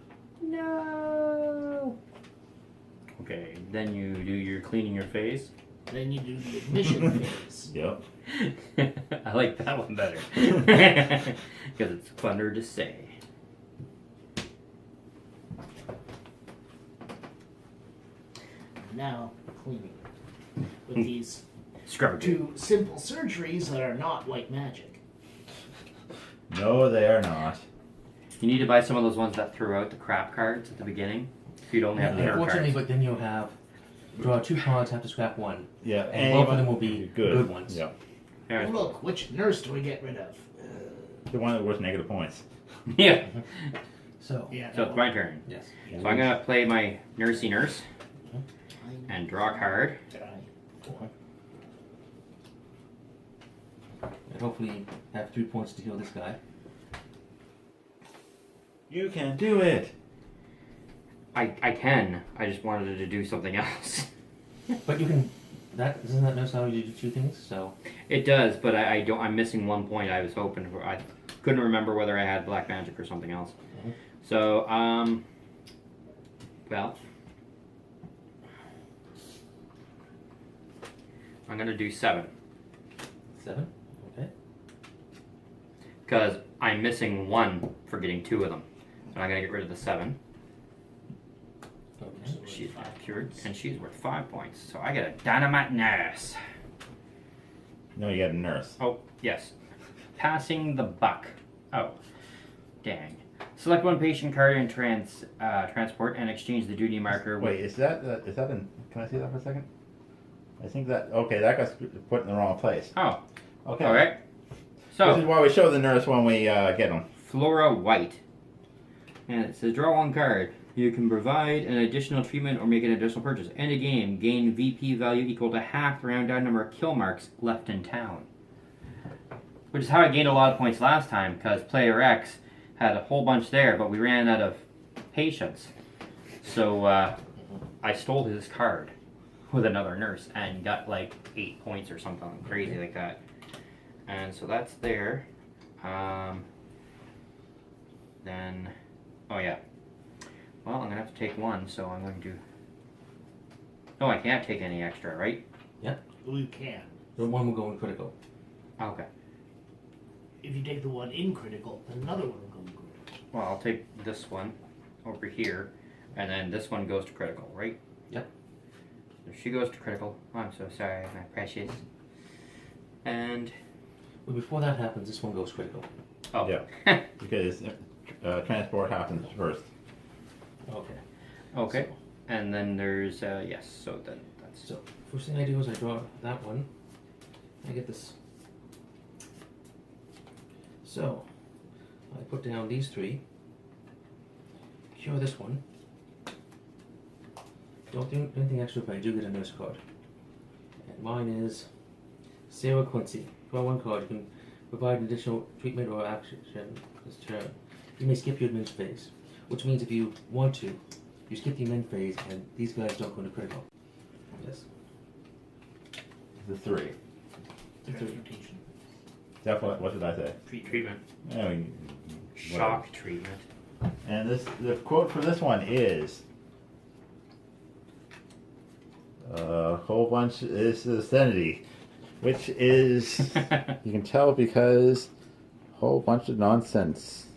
No. Okay, then you do your cleaning your face. Then you do the admission phase. Yep. I like that one better. Because it's funner to say. Now, cleaning. With these Scrub it. 2 simple surgeries that are not white magic. No, they are not. You need to buy some of those ones that threw out the crap cards at the beginning. So you'd only have the Unfortunately, cards. but then you'll have draw 2 cards, have to scrap 1. Yeah, And both of them will be good ones. Yeah, There's- Look, which nurse do we get rid of? the one that worth negative points. Yeah. So, Yeah, So it's my turn. yes. So I'm gonna play my nursey nurse and draw a card. And hopefully have 3 points to heal this guy. You can do it. I can. I just wanted to do something else. But you can. Doesn't that nurse allow you to do 2 things? So, It does, but I don't. I'm missing 1 point. I was hoping for. I couldn't remember whether I had black magic or something else. Mhm. So well, I'm gonna do 7 7. Okay. because I'm missing 1 for getting 2 of them. So I'm gonna get rid of the 7. Okay. She's cured, and she's worth 5 points. So I get a Dynamite Nurse. No, you got a nurse. Oh, yes. Passing the buck. Oh, dang. Select 1 patient card and transport and exchange the duty marker. Wait, is that an? Can I see that for a second? I think that that got put in the wrong place. Oh, Okay. all right. This is So, why we show the nurse when we get them. Flora White. And it says draw 1 card. You can provide an additional treatment or make an additional purchase. End a game. Gain VP value equal to half the round down number of kill marks left in town. Which is how I gained a lot of points last time, because player X had a whole bunch there, but we ran out of patience. So I stole his card. with another nurse and got like 8 points or something crazy like that. And so that's there. Then, oh yeah. Well, I'm gonna have to take one, so I'm going to. No, I can't take any extra, right? You can. The one will go in critical. Okay. If you take the one in critical, then another one will go in critical. Well, I'll take this one over here, and then this one goes to critical, right? Yep. So she goes to critical. Oh, I'm so sorry, my precious. And But before that happens, this one goes critical. oh Yeah. Because transport happens first. Okay. okay. And then there's yes. So then that's So first thing I do is I draw that one. I get this. So I put down these three. Cure this one. Don't do anything extra, but I do get a nurse card. And mine is Sarah Quincy. Draw one card. You can provide an additional treatment or action this turn. You may skip your admin phase, which means if you want to, you skip the admin phase, and these guys don't go into critical. Yes. The 3. Transportation. That's what did I say? treatment. I mean, Shock treatment. and the quote for this one is a whole bunch is the vicinity, which is you can tell because a whole bunch of nonsense.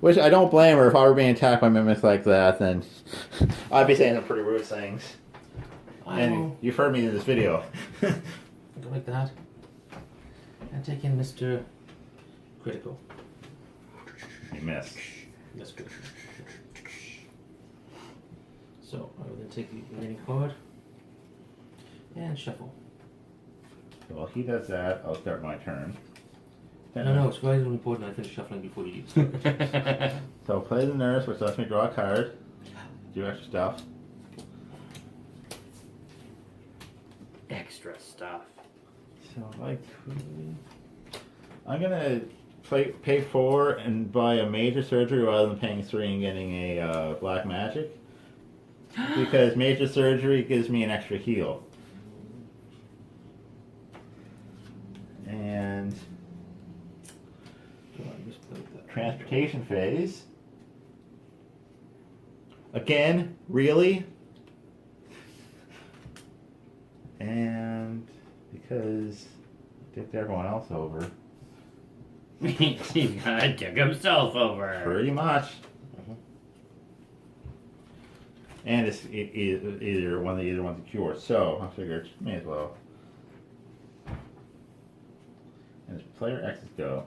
Which I don't blame her. If I were being attacked by mimics like that, then I'd be saying some pretty rude things. And you've heard me in this video. Go like that. And take in Mr. Critical. You missed. That's good. So I will then take the remaining card and shuffle. So while he does that, I'll start my turn. No, it's very important I finish shuffling before you use. So play the nurse, which lets me draw a card. Do extra stuff. Extra stuff. So like, I'm gonna pay 4 and buy a major surgery rather than paying 3 and getting a black magic, because major surgery gives me an extra heal. And transportation phase. Again, really? And because I dicked everyone else over. He kinda took himself over. Pretty much. And it's either one's a cure, so I figured may as well. And it's player X's go.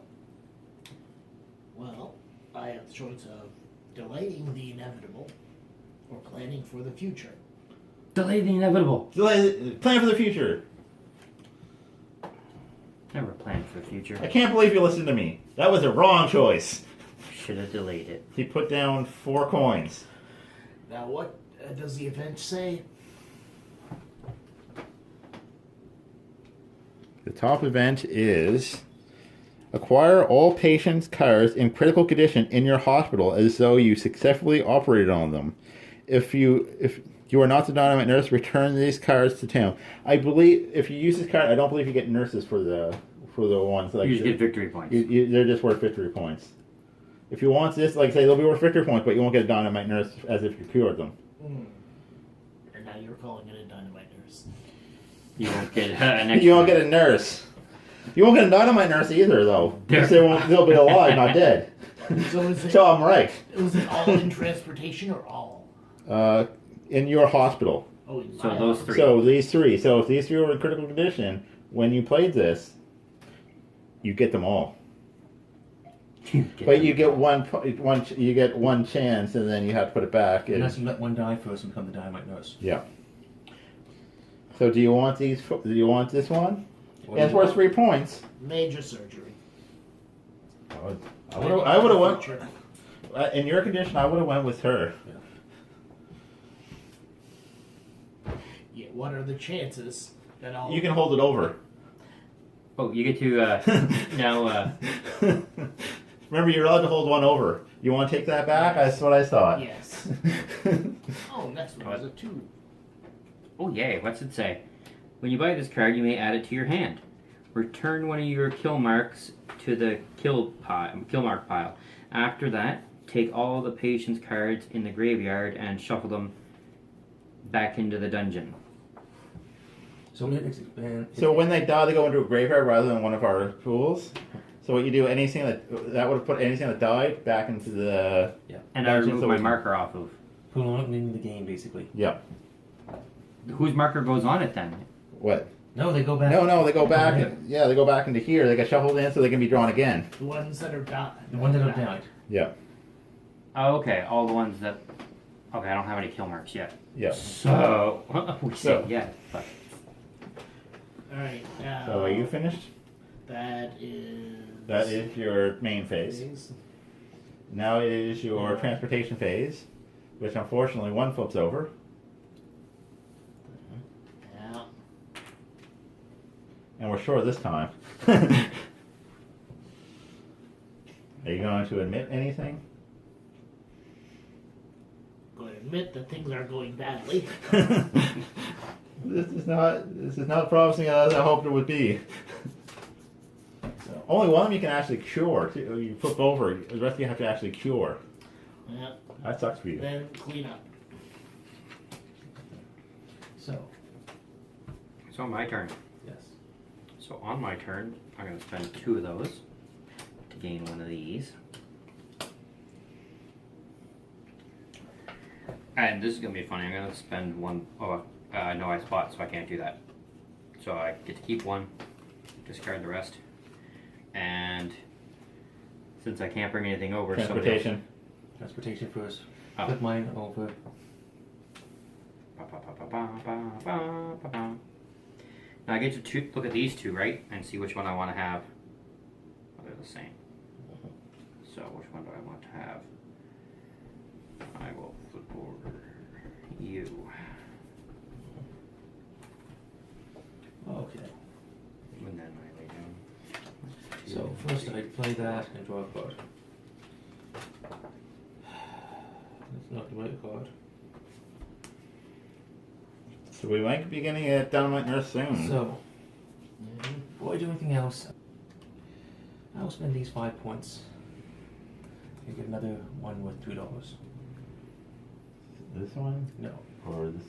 Well, I have the choice of delaying the inevitable or planning for the future. Delay the inevitable. Plan for the future. Never planned for the future. I can't believe you listened to me. That was a wrong choice. Should have delayed it. He put down 4 coins. Now, what does the event say? The top event is acquire all patients' cards in critical condition in your hospital as though you successfully operated on them. If you are not the Dynamite Nurse, return these cards to town. I believe if you use this card, I don't believe you get nurses for the ones like You just get victory points. they're just worth victory points. If you want this, like I say, they'll be worth victory points, but you won't get a Dynamite Nurse as if you cured them. And now you're calling it a Dynamite Nurse. You won't get an extra. You won't get a nurse. You won't get a Dynamite Nurse either, though. Because they'll be alive, not dead. So I'm right. Was it all in transportation or all? In your hospital. Oh, in So my those house. 3. So these 3. So if these 3 were in critical condition, when you played this, you get them all. But you get one. You get one chance, and then you have to put it back. Unless you let one die first and become the Dynamite Nurse. Yeah. So do you want these? Do you want this one? What Yeah, it's do you worth 3 points. Major surgery. I would have went. In your condition, I would have went with her. Yeah, what are the chances that I'll... You can hold it over. Oh, you get to now. Remember, you're allowed to hold one over. You want to take that back? That's what I thought. Yes. Oh, next one is a 2. Oh yay, what's it say? When you buy this card, you may add it to your hand. Return one of your kill marks to the kill mark pile. After that, take all the patient's cards in the graveyard and shuffle them back into the dungeon. So it expand. So when they die, they go into a graveyard rather than one of our pools. So what you do, anything that would have put anything that died back into the And I dungeon, remove so my we- marker off of. Pull on it and into the game, basically. Yeah. Whose marker goes on it then? What? No, they go back. No, they go back. Yeah. Yeah, they go back into here. They get shuffled in so they can be drawn again. The ones that are died. The one that are died. Yeah. Oh, okay, all the ones that. Okay, I don't have any kill marks yet. Yeah. So we So- say yeah. But Alright, now. So are you finished? That is. That is your main phase. Now it is your transportation phase, which unfortunately one flips over. Yeah. And we're short this time. Are you going to admit anything? Going to admit that things are going badly. This is not promising as I hoped it would be. So, only one of them you can actually cure. You flip over, the rest you have to actually cure. Yeah. That sucks for you. Then clean up. So, my turn. yes. So on my turn, I'm going to spend 2 of those to gain one of these. And this is going to be funny. I'm going to spend 1. Oh, no, I spot, so I can't do that. So I get to keep 1, discard the rest. And since I can't bring anything over, Transportation. Transportation first. Oh. Flip mine over. Now I get to look at these 2, right? And see which one I want to have. Oh, they're the same. So which one do I want to have? I will flip over you. Okay. And then I lay down. So first I'd play that and draw a card. That's not the right card. So we might be getting a Dynamite Nurse soon. So, before I do anything else, I'll spend these 5 points and get another one worth $2. This one? No, Or this?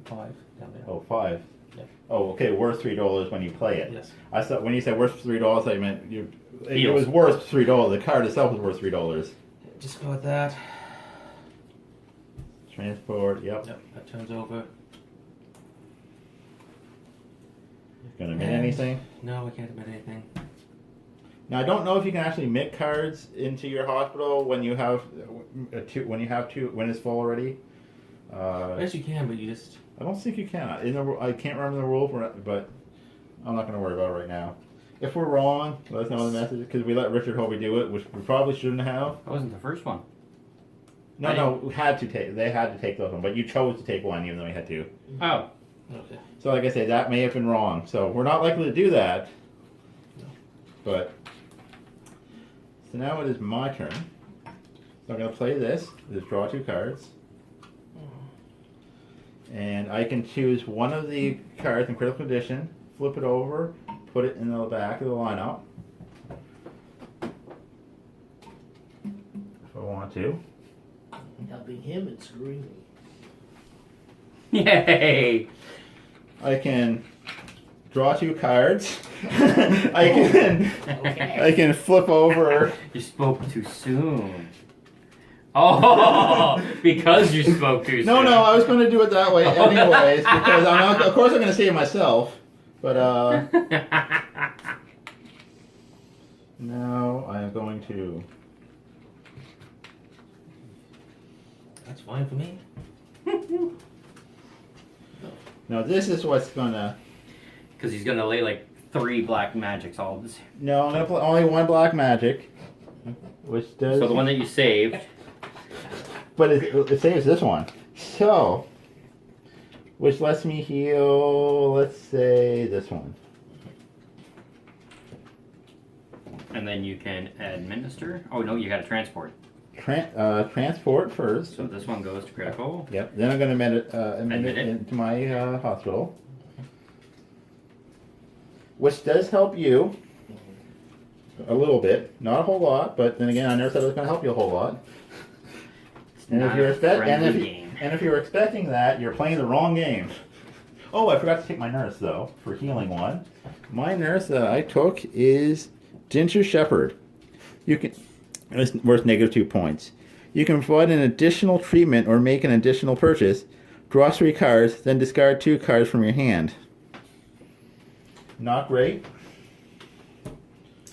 5 down there. Oh, 5. Yeah. Oh, okay, worth $3 when you play it. Yes. I thought when you said worth $3, I meant it Deals. was worth $3. The card itself was worth $3. Just got that. Transport, yep. Yep, that turns over. Gonna admit And- anything? No, I can't admit anything. Now I don't know if you can actually mint cards into your hospital when you have when it's full already. Yes, you can, but you just. I don't think you can. I can't remember the rule, but I'm not going to worry about it right now. If we're wrong, let us know in the message because we let Richard Hobie do it, which we probably shouldn't have. That wasn't the first one. No, we had to take. They had to take those one, but you chose to take one even though we had to. Oh. Okay. So like I say, that may have been wrong. So we're not likely to do that. No. But so now it is my turn. So I'm going to play this. Just draw 2 cards. And I can choose one of the cards in critical condition, flip it over, put it in the back of the lineup. If I want to. Helping him and screwing me. Yay! I can draw 2 cards. I can flip over. You spoke too soon. Oh, because you spoke too soon. No, I was going to do it that way anyways because I'm not. Of course, I'm going to say it myself. But now I am going to. That's fine for me. Now this is what's gonna. Because he's gonna lay like 3 black magics all this. No, I'm gonna play only 1 black magic, which does. So the one that you saved. But it saves this one. So, which lets me heal. Let's say this one. And then you can administer. Oh no, you got to transport. Transport first. So this one goes to critical. Yep. Then I'm going to admit Admit it it. into my hospital, which does help you a little bit, not a whole lot. But then again, I never said it was going to help you a whole lot. And if Not you're a friendly game. and if you're expecting that, you're playing the wrong game. Oh, I forgot to take my nurse though for healing one. My nurse that I took is Ginger Shepherd. You can it's worth -2 points. You can provide an additional treatment or make an additional purchase. Draw 3 cards, then discard 2 cards from your hand. Not great,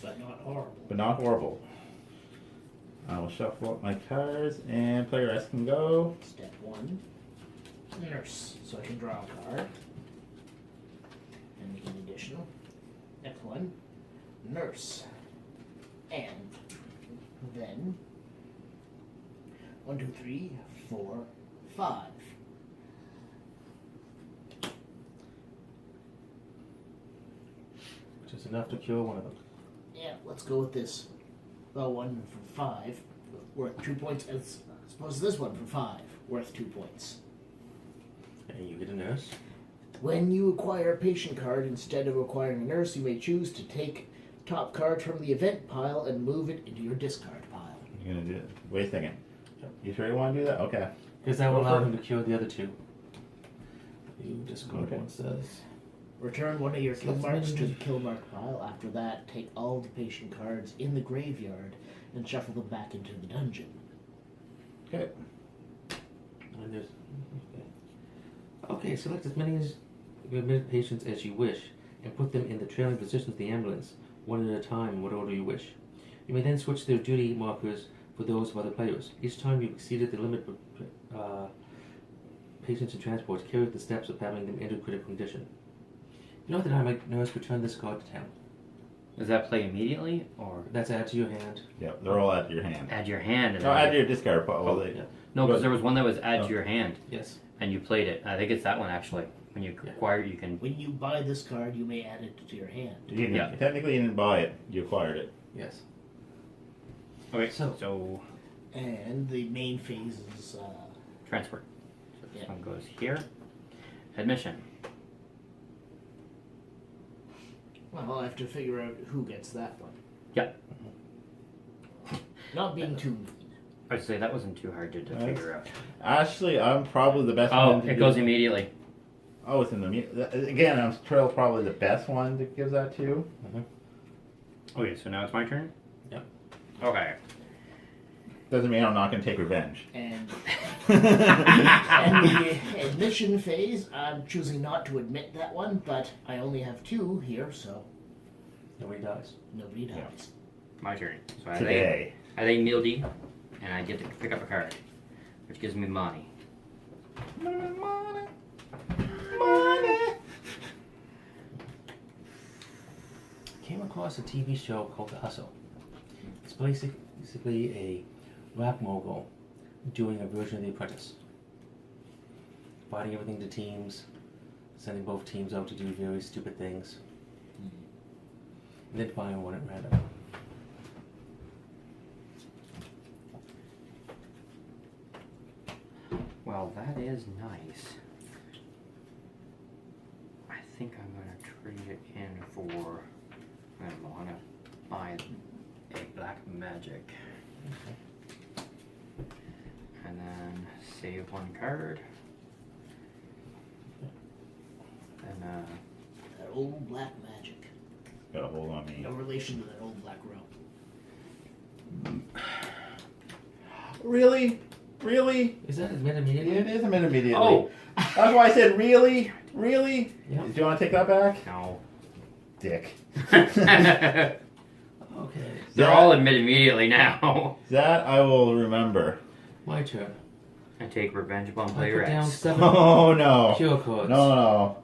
But not horrible. but not horrible. I will shuffle up my cards and player S can go. Step 1, nurse. So I can draw a card. And make an additional. Next one, nurse. And then 1, 2, 3, 4, 5. Which is enough to cure one of them. Yeah, let's go with this. Well, 1 for 5, worth 2 points. As opposed to this one for 5, worth 2 points. And you get a nurse. When you acquire a patient card, instead of acquiring a nurse, you may choose to take top card from the event pile and move it into your discard pile. You're gonna do it. Wait a second. Yep. You sure you want to do that? Okay. Because that will Go allow for him to cure the other 2. You discard Okay. one says. Return one of your kill That's marks to amazing. the kill mark pile. After that, take all the patient cards in the graveyard and shuffle them back into the dungeon. Okay. And there's okay, select as many as admitted patients as you wish and put them in the trailing positions of the ambulance, one at a time in what order you wish. You may then switch their duty markers for those of other players. Each time you've exceeded the limit of patients and transports, carry the steps of having them enter critical condition. You know that I might nurse return this card to town. Does that play immediately or That's add to your hand. Yep. They're all out of your hand. add your hand? And No, then add to your discard pile. Well, they, Yeah. No, because there was one that was add Oh. to your hand, Yes. and you played it. I think it's that one actually. When you acquire, you can. When you buy this card, you may add it to your hand. you didn't, Yeah. Technically, you didn't buy it. You acquired it. Yes. Okay, So- so And the main phase is transport. So this Yeah. one goes here. Admission. well, I'll have to figure out who gets that one. Yeah. Not being too mean. I'd say that wasn't too hard to Nice. figure out. Actually, I'm probably the best Oh, one to it do- goes immediately. Oh, it's in the again. I'm Trail's probably the best one to give that to. Okay, so now it's my turn? Yep. Okay. Doesn't mean I'm not going to take revenge. And the admission phase, I'm choosing not to admit that one, but I only have 2 here, so Nobody dies. nobody dies. Yeah. My turn. So Today. I think Mildy, and I get to pick up a card, which gives me money. Money. Came across a TV show called The Hustle. It's basically a rap mogul doing a version of The Apprentice. Dividing everything to teams, sending both teams out to do very stupid things, and then buying one at random. Well, that is nice. I think I'm going to trade it in for. I want to buy a black magic. And then save 1 card. And That old black magic. Got a hold on me. No relation to that old black robe. Really? Really? Is that admit immediately? It is a minute immediately. Oh! That's why I said really? Really? Yeah. Do you want to take that back? No. Dick. They're Okay. all admit immediately now. That I will remember. My turn. And take revenge upon I player put down X. 7 Oh no. cure cards. No.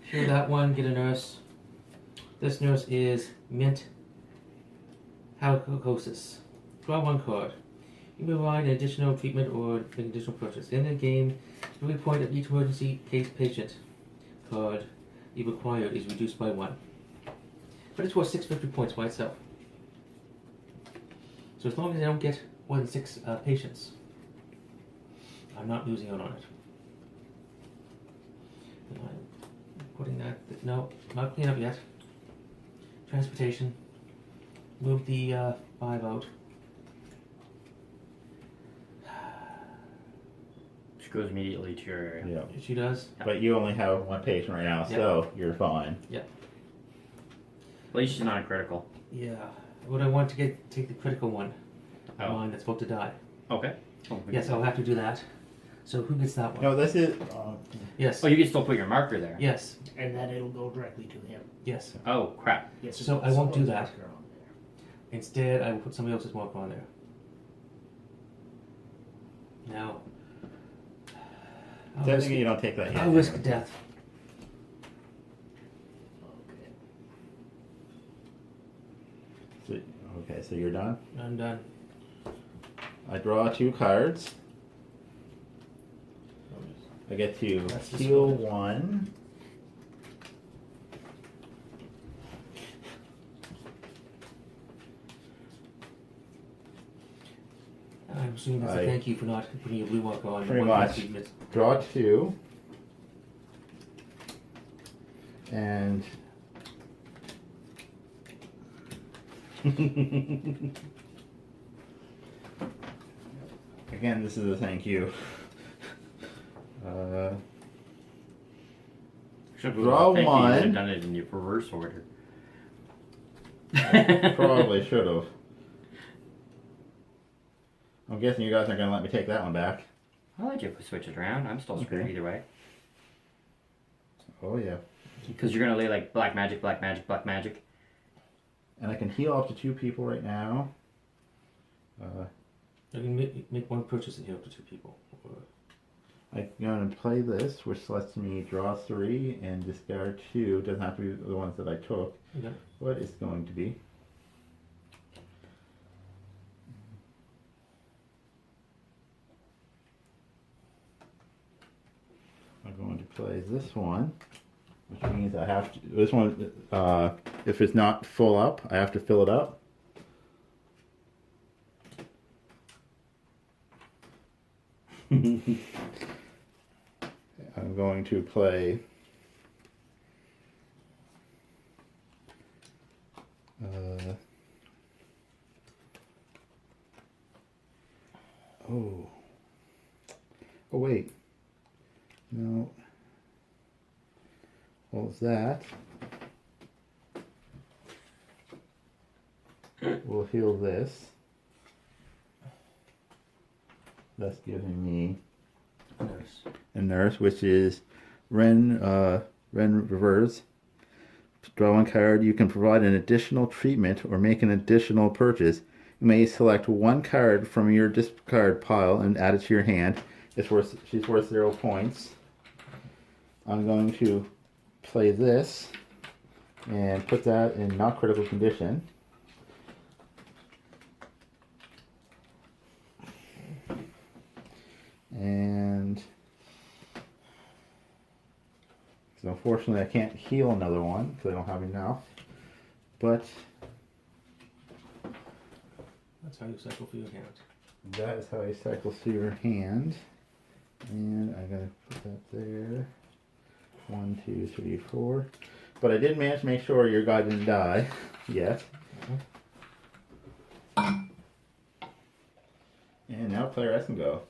Cure that one, get a nurse. This nurse is Mint Halicosis. Draw 1 card. You may provide an additional treatment or an additional purchase. In the game, every point of each emergency case patient card you've acquired is reduced by 1. But it's worth 650 points by itself. So as long as I don't get more than 6 patients, I'm not losing out on it. And I'm putting that. No, not clean up yet. Transportation. Move the 5 out. She goes immediately to your area. Yeah. She does. But you only have 1 patient right now, so you're fine. At least she's not a critical. Yeah. What I want to take the critical one. Oh. Mine that's about to die. Okay. Yes, I'll have to do that. So who gets that one? No, this is. Yes. Oh, you can still put your marker there. Yes. And then it'll go directly to him. Yes. Oh, crap. Yes. So I won't do that. Marker on there. Instead, I will put somebody else's marker on there. Now, Technically, you don't take that yet. I'll risk death. Okay. Okay, so you're done? I'm done. I draw 2 cards. I get to That's the heal split. 1. I'm assuming that's a thank you for not putting your blue marker on. Pretty One much. has to be missed. Draw 2. And again, this is a thank you. Should Draw thank you, you one. should have done it in your reverse order. Probably should have. I'm guessing you guys aren't going to let me take that one back. I'll let you switch it around. I'm still screwed Okay. either way. Oh yeah. Because you're going to lay like black magic, black magic, black magic. And I can heal up to 2 people right now. You can make one purchase and heal up to 2 people. I'm going to play this, which lets me draw 3 and discard 2. Doesn't have to be the ones that I took. Okay. What is going to be? I'm going to play this one, which means I have to. This one, if it's not full up, I have to fill it up. I'm going to play. Oh. Oh wait. No. What was that? We'll heal this. That's giving me Nurse. a nurse, which is Ren reverse. Draw 1 card. You can provide an additional treatment or make an additional purchase. You may select 1 card from your discard pile and add it to your hand. She's worth 0 points. I'm going to play this and put that in not critical condition. And so unfortunately I can't heal another one because I don't have enough. But That's how you cycle through your hand. that is how you cycle through your hand. And I'm going to put that there. 1, 2, 3, 4. But I did manage to make sure your guy didn't die yet. And now player S can go.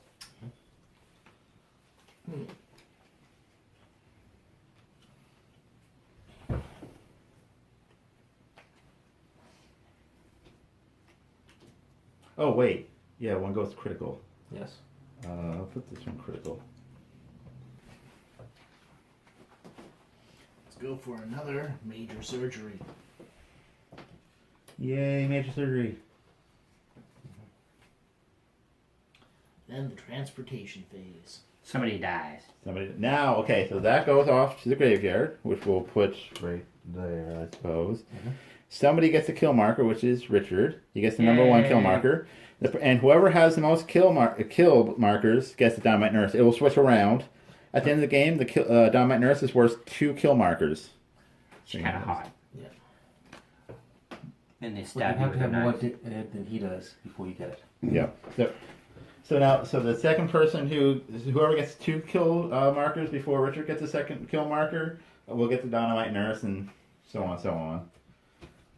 Oh wait, yeah, 1 goes critical. Yes. I'll put this one critical. Let's go for another major surgery. Yay, major surgery. Then the transportation phase. Somebody dies. Now, okay, so that goes off to the graveyard, which we'll put right there, I suppose. Somebody gets a kill marker, which is Richard. He gets the number 1 kill Yay. marker. And whoever has the most kill markers gets the Dynamite Nurse. It will switch around. At the end of the game, the Dynamite Nurse is worth 2 kill markers. She's kind of hot. And they But you stab you have with to a have more knife. than he does before you get it. Yeah. So the second person whoever gets 2 kill markers before Richard gets a second kill marker, will get the Dynamite Nurse, and so on, so on.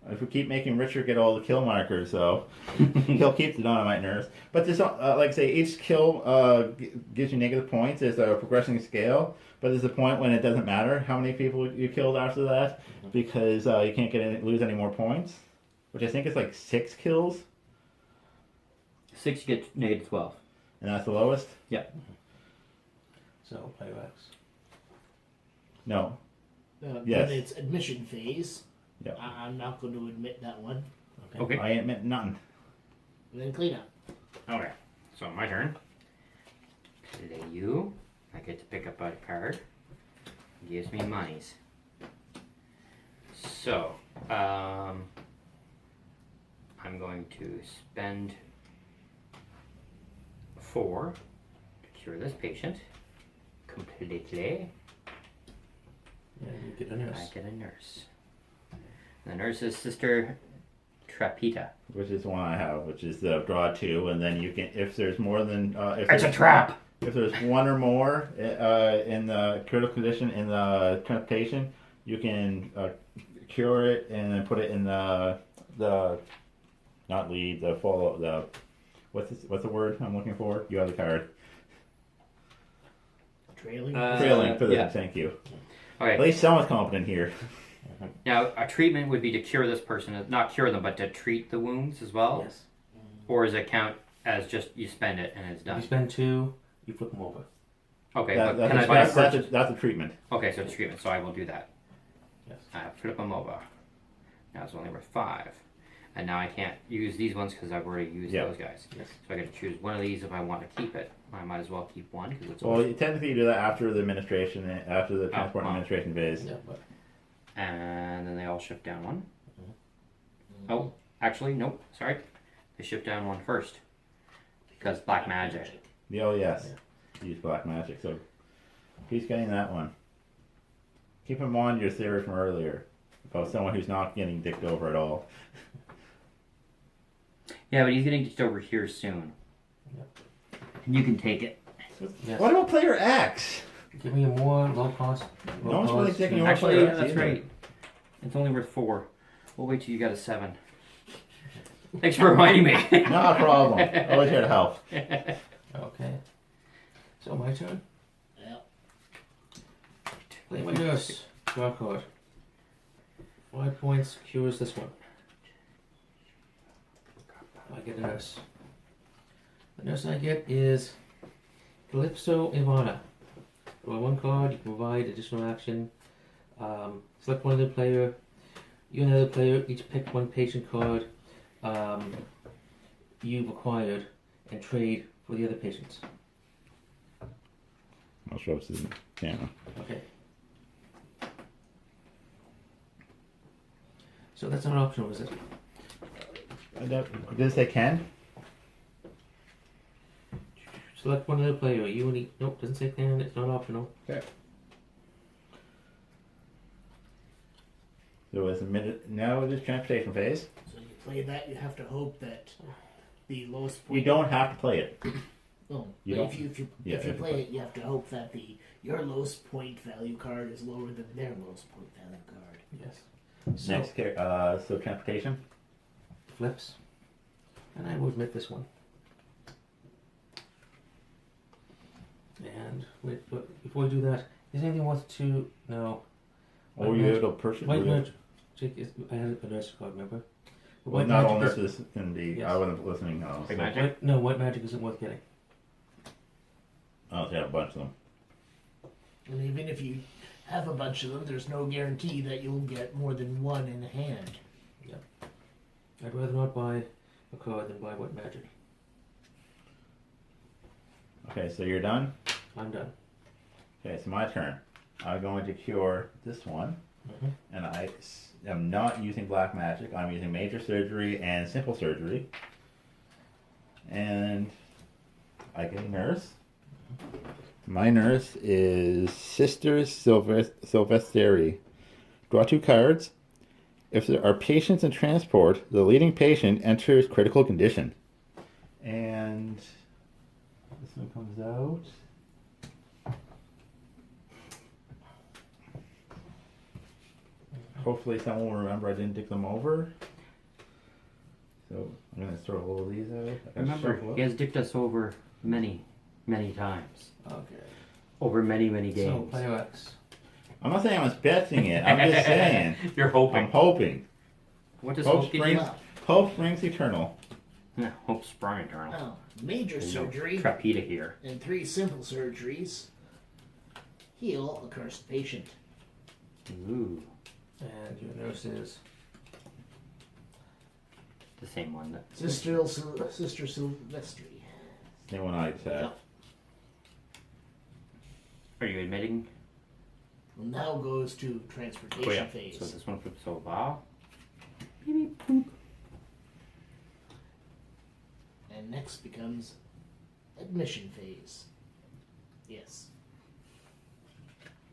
If we keep making Richard get all the kill markers, though, he'll keep the Dynamite Nurse. But this, like I say, each kill gives you negative points. There's a progressing scale, but there's a point when it doesn't matter how many people you killed after that, because you can't lose any more points, which I think is like 6 kills, 6 you get negative 12. and that's the lowest. So player X. No. When Yes. it's admission phase, Yep. I'm not going to admit that one. Okay. I admit nothing. And then clean up. Okay. So my turn. Play you. I get to pick up a card. Gives me monies. So, I'm going to spend 4 to cure this patient completely. And you get a nurse. I get a nurse. The nurse is Sister Trapita. Which is the one I have, which is the draw 2, and then you can, if there's more than, It's a trap! if there's 1 or more in the critical condition in the transportation, you can cure it and then put it in the not lead, the follow, the, what's the word I'm looking for? You have the card. Trailing. Trailing, for the, yeah. thank you. Okay. At least someone's competent here. Now, a treatment would be to cure this person, not cure them, but to treat the wounds as well? Yes. Or does it count as just you spend it and it's If you done? spend 2, you flip them over. Okay, That- but can I buy a that's first? a treatment. Okay, so it's treatment, so I will do that. Yes. Flip them over. Now it's only worth 5. And now I can't use these ones because I've already used Yeah. those guys. Yes. So I got to choose one of these if I want to keep it. I might as well keep one because it's Well, only... you technically do that after the administration, after the transport wow. administration phase. Yeah, but And then they all shift down 1. Oh, actually, nope. Sorry. They shift down 1 first. Because black magic. Oh, yes. Use black magic, so he's getting that one. Keep in mind your theory from earlier about someone who's not getting dicked over at all. Yeah, but he's getting just over here soon. And you can take it. yes. What about player X? Give me a more low cost. No one's really taking over Actually, player yeah, X that's either. right. It's only worth 4. We'll wait till you got a 7. Thanks for reminding me. Not a problem. Always here to help. Okay. So my turn. Yeah. Play my nurse. Draw a card. 5 points. Cures this one. I get a nurse. The nurse I get is Calypso Ivana. Draw 1 card. You can provide additional action. Select one other player. You and the other player each pick 1 patient card you've acquired and trade for the other patients. I'll show up to the camera. Okay. So that's not optional, is it? Did it say can? Select one other player. You and nope, doesn't say can. It's not optional. Okay. So it's a minute. Now it is transportation phase. So you play that, you have to hope that the lowest point. You don't have to play it. Oh, You but don't- if you yeah, if you if you play it, you have to hope that your lowest point value card is lower than their lowest point value card. Yes. So Next, so transportation. flips, and I will admit this one. And wait, but before we do that, is anything worth 2? No. Or you able to purchase. White magic is. I had a nurse card, remember? But Well, white not all magic is- nurses can be. Yes. I wasn't listening. White magic? No, white magic isn't worth getting. I'll have a bunch of them. And even if you have a bunch of them, there's no guarantee that you'll get more than 1 in hand. I'd rather not buy a card than buy white magic. Okay, so you're done. I'm done. Okay, it's my turn. I'm going to cure this one, and I am not using black magic. I'm using major surgery and simple surgery, and I get a nurse. My nurse is Sister Silvestri. Draw 2 cards. If there are patients in transport, the leading patient enters critical condition. And this one comes out. Hopefully someone will remember I didn't dig them over. So I'm going to throw all of these out. I gotta Remember, shuffle up. he has dicked us over many, many times. Okay. Over many, many So, games. player X. I'm not saying I'm expecting it. I'm just saying. You're hoping. I'm hoping. What does Hope hope give springs, you? Well, hope springs eternal. Yeah, hope sprung eternal. now, major There's no surgery Trapeta here. and 3 simple surgeries heal a cursed patient. Ooh, And your nurse is. the same one that. Sister Sylvestri. Same one I said. Yep. Are you admitting? Now goes to transportation Oh yeah. phase. So this one flips so wow. And next becomes admission phase. Yes.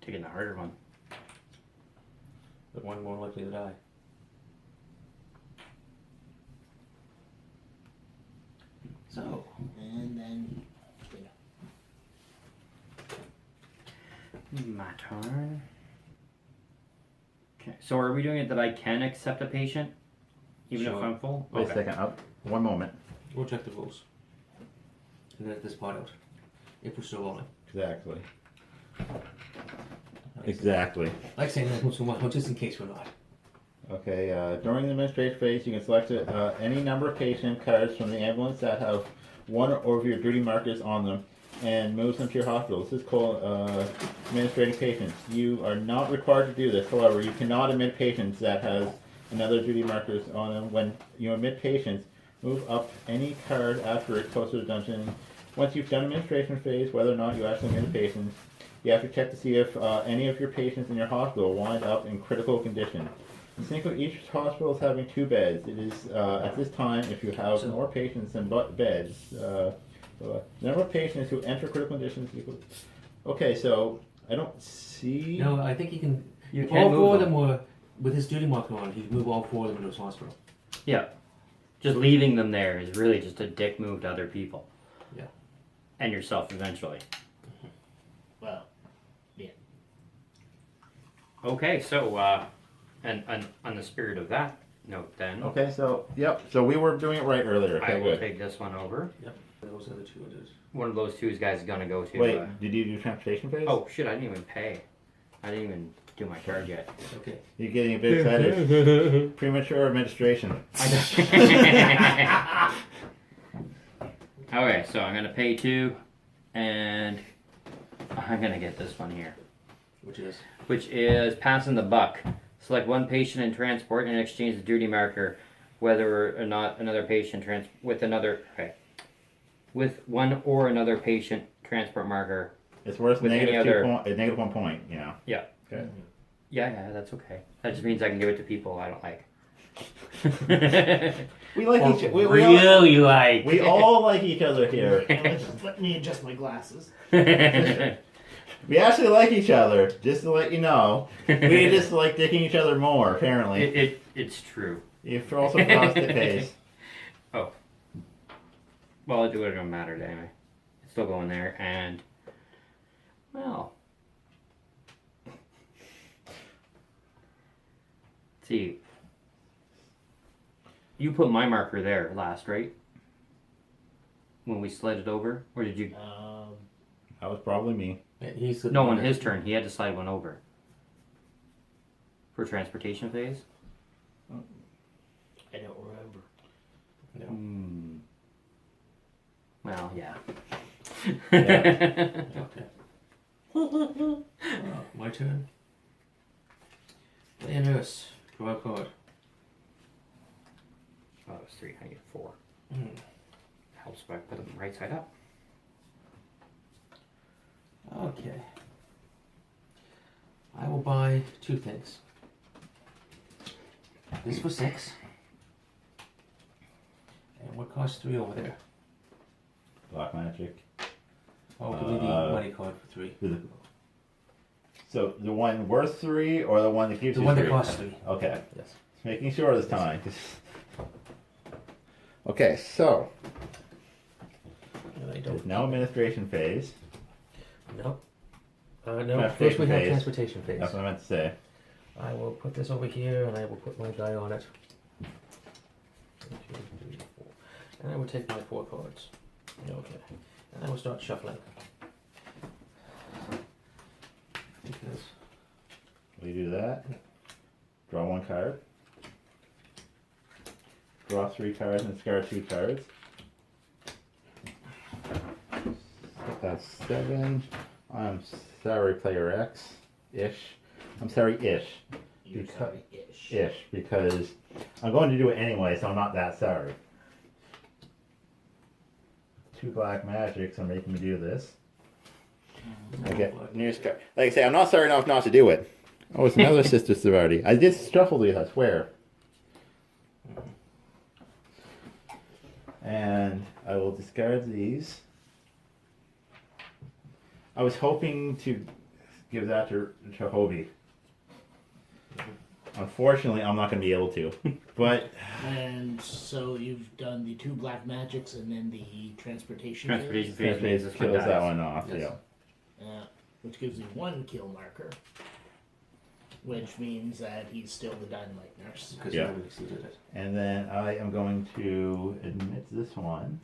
Taking the harder one. The one more likely to die. So, And then, My turn. Okay. So are we doing it that I can accept a patient, even if Sure. I'm full? Wait a second. Up. One moment. we'll check the rules. And then this part out. If we're still rolling. Exactly. Exactly. Like saying that once in a while, just in case we're not. Okay, during the administration phase, you can select any number of patient cards from the ambulance that have one or of your duty markers on them and move them to your hospital. This is called administrating patients. You are not required to do this. However, you cannot admit patients that has another duty markers on them. When you admit patients, move up any card after it close to the dungeon. Once you've done administration phase, whether or not you actually admit patients, you have to check to see if any of your patients in your hospital wind up in critical condition. Think of each hospital as having 2 beds. It is at this time, if you have more patients than beds, the number of patients who enter critical conditions equals. Okay, so I don't see. No, I think he can. You if can all move 4 of them. them were with his duty marker on, he can move all 4 of them into his hospital. Yeah. Just leaving them there is really just a dick move to other people. Yeah. And yourself eventually. well, Okay, so and on the spirit of that note then, Okay, so yep. So we were doing it right earlier. I Okay, will good. take this one over. Yep. Those other 2 are just. One of those 2 guys is gonna go to Wait, did you do transportation phase? oh shit, I didn't even pay. I didn't even do my card yet. Okay. You're getting a bit excited. Premature administration. Okay, so I'm gonna pay 2 and I'm gonna get this one here. Which is? Which is passing the buck. Select one patient in transport and exchange the duty marker, whether or not another patient with one or another patient transport marker. It's worth With any other- negative 1 point. You know. Yeah. Okay. Yeah, that's okay. That just means I can give it to people I don't like. We like each. We all, really like. we all like each other here. let me adjust my glasses. We actually like each other. Just to let you know, we just like dicking each other more. Apparently, it's true. you've also crossed the case. Oh. Well, it wouldn't matter anyway. It's still going there, and well. Let's see. You put my marker there last, right? When we slid it over, or did you? That was probably me. And he's No, on his turn, he had to slide one over. For transportation phase? I don't remember. No. Well, yeah. Okay. My turn. Player nurse. Draw a card. Oh, it was 3. I get 4. Mm. Helps if I put them right side up. Okay. I will buy 2 things. This for 6. And what costs 3 over there? Black magic. Oh, give me the money card for 3. So the one worth 3, or the one that gives The you one 3? that costs 3. Okay. Yes. Making sure this time. Okay, so And I it's don't. now administration phase. No. No. First we have phase. transportation phase. That's what I meant to say. I will put this over here, and I will put my die on it. 1, 2, 3, 4. And I will take my 4 cards. Okay. And I will start shuffling. Because We do that. Draw 1 card. Draw 3 cards and discard 2 cards. That's 7. I'm sorry, player X. Ish. I'm sorry, ish. You're Because- sorry-ish. Ish, because I'm going to do it anyway, so I'm not that sorry. 2 black magics are making me do this. I get nearest card. Like I say, I'm not sorry enough not to do it. Oh, it's another Sister Sorority. I did shuffle these, I swear. And I will discard these. I was hoping to give that to Hobie. Unfortunately, I'm not going to be able to. But And so you've done the 2 black magics and then the transportation. Transportation phase, phase means this one kills that dies. one off. Yes. Yeah. which gives you 1 kill marker, which means that he's still the Dynamite Nurse. because Yeah. you haven't exceeded it. And then I am going to admit this one.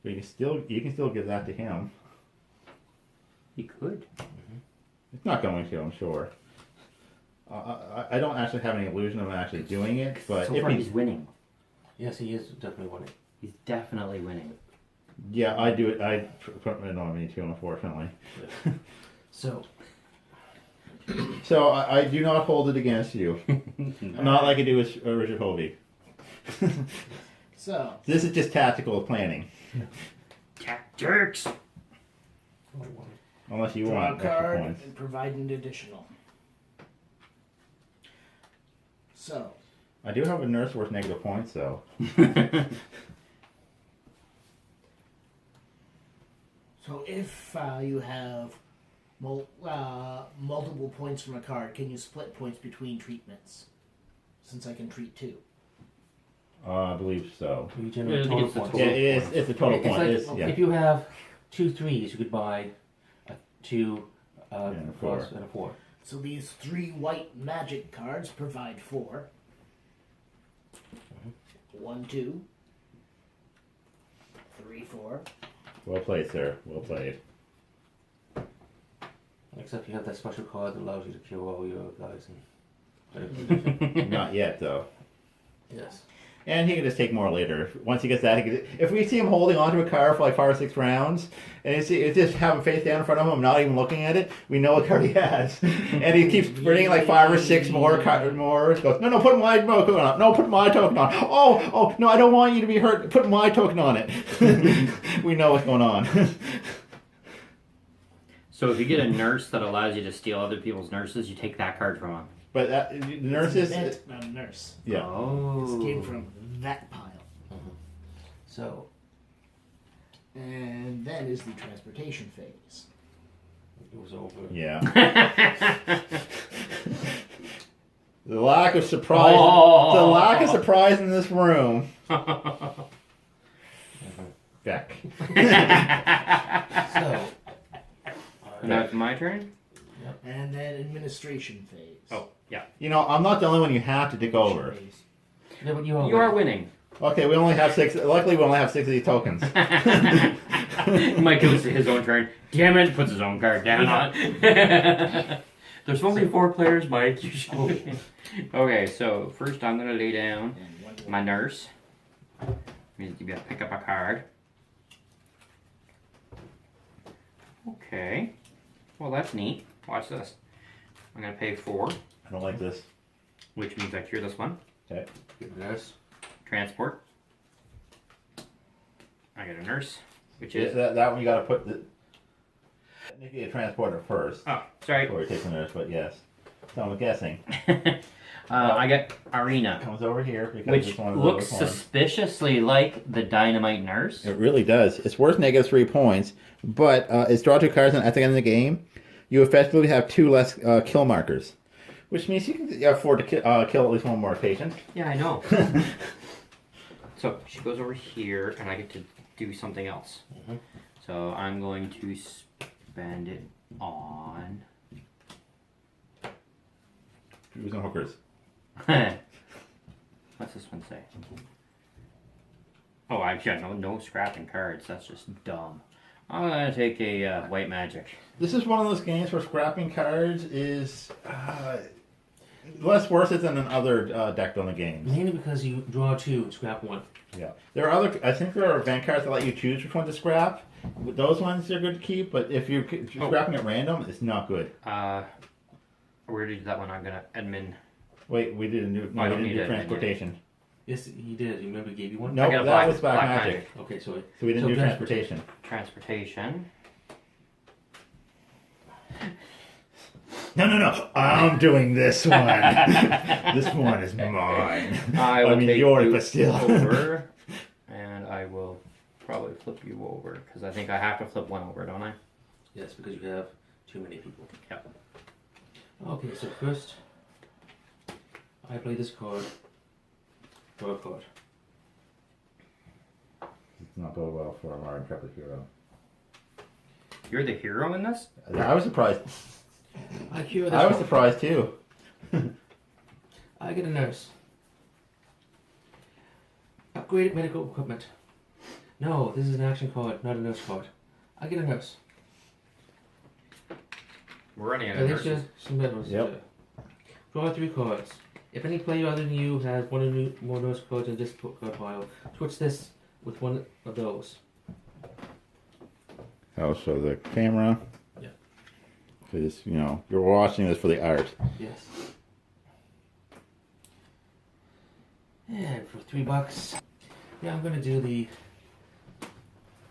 But you can still give that to him. You could. It's not going to, I'm sure. I don't actually have any illusion of actually doing it, but So if far he, he's winning. Yes, he is definitely winning. He's definitely winning. yeah, I do it. I put it on me too, unfortunately. So, So I do not hold it against you. Not like I do with Richard Hovey. So, This is just tactical planning. Jerks! Unless you draw want a extra card points. and provide an additional. So, I do have a nurse worth negative points, though. so if you have multiple points from a card, can you split points between treatments? Since I can treat 2. I believe so. you Yeah, I generate think total it's the points. total. Yeah, it is. It's a total It's point. like, It is, yeah. if you have 2 3s, you could buy a 2 And a plus 4. and a 4. So these 3 white magic cards provide 4. 1, 2, 3, 4. Well played, sir. Well played. Except you have that special card that allows you to kill all your guys. And Not yet, though. yes. And he can just take more later. Once he gets that, if we see him holding onto a card for like 5 or 6 rounds, and it's just have him face down in front of him, not even looking at it, we know what card he has. And he keeps bringing like 5 or 6 more. He goes, no, put my token on. No, put my token on. Oh, no, I don't want you to be hurt. Put my token on it. We know what's going on. So if you get a nurse that allows you to steal other people's nurses, you take that card from them. But the nurses, It's an event, not a nurse. yeah. Oh. This came from that pile. So, And then is the transportation phase. it was over. Yeah. The lack of surprise. Oh. The lack of surprise in this room. Beck. So, Now it's my turn? And then administration phase. Oh, yeah. You know, I'm not the only one you have to dig over. Phase. yeah, but you are. You are winning. Okay, we only have 6. Luckily, we only have 6 of these tokens. Mike goes to his own turn. Damn it, puts his own card down on. There's only 4 players, Mike. You should. Okay, so first I'm going to lay down And 1 my nurse. Means you gotta pick up a card. Okay. Well, that's neat. Watch this. I'm gonna pay 4, I don't like this. which means I cure this one. Okay. Get a nurse. Transport. I get a nurse, which Yeah, is. that one you gotta put the. Technically, a transporter first. Oh, sorry. Before you take the nurse, but yes. So I'm guessing. I got Arena, Comes over here because which it's one of the looks lowest ones. suspiciously like the Dynamite Nurse. It really does. It's worth -3 points, but it's draw 2 cards, and at the end of the game, you effectively have 2 less kill markers, which means you can afford to kill at least one more patient. Yeah, I know. So she goes over here, and I get to do something else. Mhm. So I'm going to spend it on. Using hookers. What's this one say? Oh, I've got no scrapping cards. That's just dumb. I'm gonna take a white magic. This is one of those games where scrapping cards is less worth it than in other deck building games. Mainly because you draw 2 and scrap 1. Yeah, there are other. I think there are event cards that let you choose which one to scrap. With those ones, they're good to keep. But if you're scrapping at random, it's not good. Where did that one? I'm gonna admin. Wait, we didn't do. No, I we don't didn't need do it, transportation. Yes, he did. You remember he gave you one? No, I got a that was black black magic. magic. Okay, so So we didn't do black- transportation. Transportation. No. I'm doing this one. This one is mine. I will mean, take yours, you but still. over, and I will probably flip you over because I think I have to flip one over, don't I? Yes, because you have too many people. Yep. Okay, so first, I play this card. Draw a card. It's not go well for our intrepid hero. You're the hero in this? I was surprised. I cure this I was one. surprised too. I get a nurse. Upgraded medical equipment. No, this is an action card, not a nurse card. I get a nurse. We're running out of Alicia, nurses. some medals. Yep. Draw 3 cards. If any player other than you has one or more nurse cards in this card pile, switch this with one of those. I'll show the camera. Yeah. Because, you're watching this for the art. Yes. And for $3, yeah, I'm gonna do the.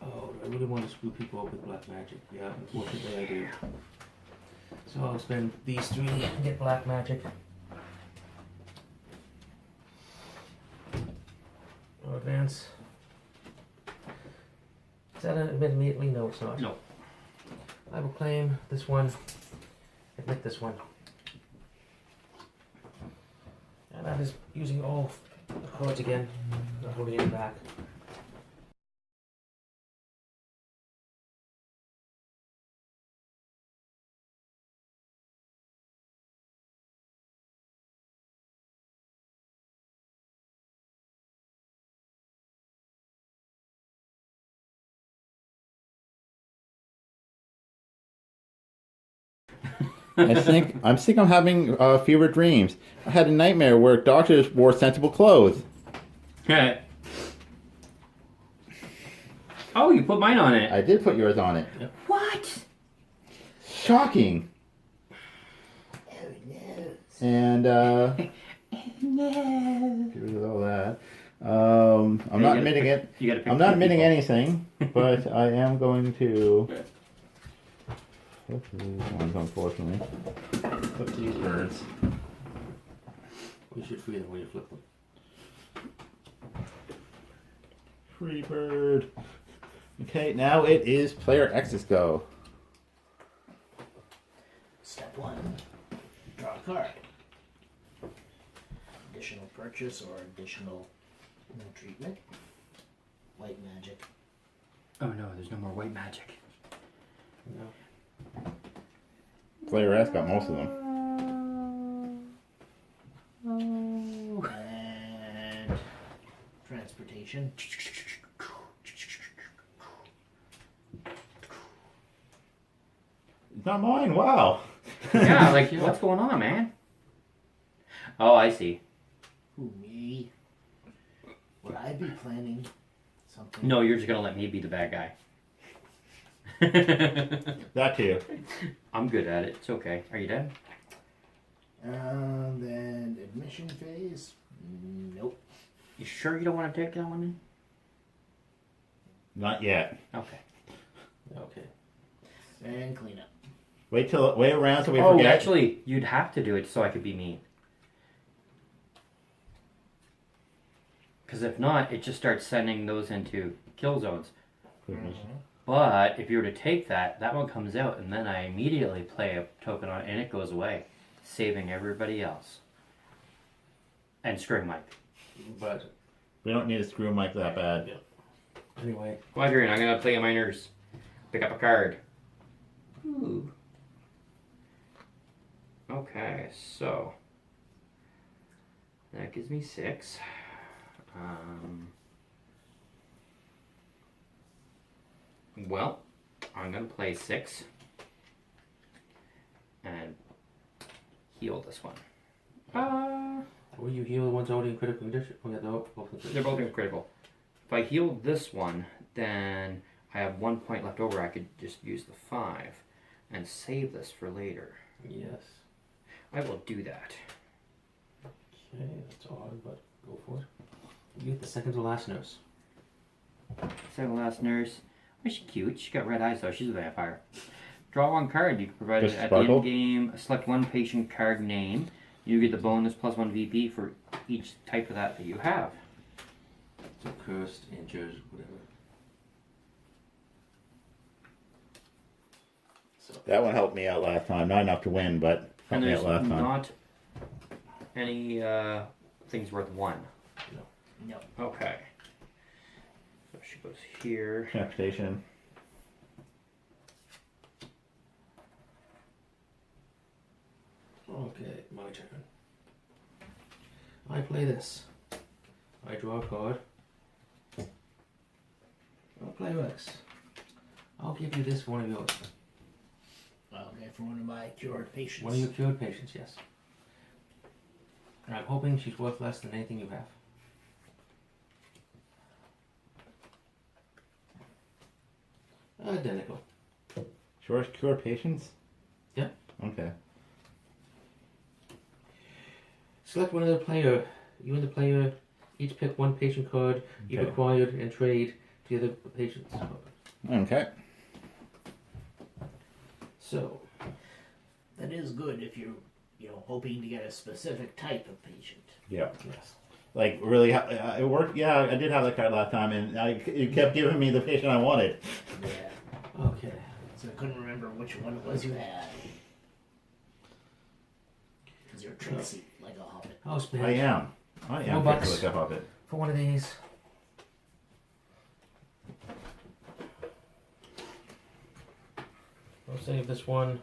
Oh, I really want to screw people up with black magic. Yeah, unfortunately I do. So I'll spend these 3 and get black magic. Or advance. Is that an admit immediately? No, it's not. No. I will claim this one. Admit this one. And that is using all the cards again. Not holding any back. I think I'm having fever dreams. I had a nightmare where doctors wore sensible clothes. Oh, you put mine on it. I did put yours on it. What? Shocking. Oh no. And No. here's all that. I'm not admitting it. You gotta pick I'm not two admitting people. anything, but I am going to flip these ones, unfortunately. Flip these birds. You should free them when you flip them. Free bird. Okay, now it is player X's go. Step 1. Draw a card. Additional purchase or additional no treatment. White magic. Oh no, there's no more white magic. No. Player S got most of them. And transportation. It's not mine, wow. Yeah, like what's going on, man? Oh, I see. Who, me? Would I be planning something? No, you're just gonna let me be the bad guy. That too. I'm good at it. It's okay. Are you dead? Then admission phase? Nope. You sure you don't want to take that one in? Not yet. Okay. Okay. And cleanup. Wait around so we Oh, forget. actually, you'd have to do it so I could be mean. Because if not, it just starts sending those into kill zones. But if you were to take that, that one comes out, and then I immediately play a token on it, and it goes away, saving everybody else. And screwing Mike. But We don't need to screw Mike that bad. anyway, Quadrant, I'm gonna play my nurse. Pick up a card. Ooh. Okay, so that gives me 6. Well, I'm gonna play 6 and heal this one. will you heal the ones already in critical condition? Oh, yeah, They're both in critical. If I heal this one, then I have 1 point left over. I could just use the 5 and save this for later. Yes. I will do that. Okay, that's odd, but go for it. You get the second to last nurse. Second last nurse. Oh, she's cute. She's got red eyes though. She's a vampire. Draw 1 card. You can provide it Just at sparkle? the end game. Select 1 patient card name. You get the bonus plus 1 VP for each type of that you have. So cursed, injured, whatever. So That one helped me out last time. Not enough to win, but And helped me there's out last time. not any things worth 1. No. Okay. So she goes here. Transportation. okay, my turn. I play this. I draw a card. I'll play Rex. I'll give you this for one of yours. Okay, for one of my cured patients. One of your cured patients, yes. And I'm hoping she's worth less than anything you have. Identical. Sure, cure patients? Yeah. Okay. Select one of the player. You and the player each pick 1 patient card you've Okay. acquired and trade to the other patient's card. Okay. So, That is good if you're, hoping to get a specific type of patient. Yeah. yes. Like, really, it worked. Yeah, I did have that card last time, and you kept giving me the patient I wanted. Yeah. Okay. So I couldn't remember which one it was you had. Because you're tricksy like a hobbit. I'll spend I am. I am. $4 Look up of it. for one of these. I'll save this one.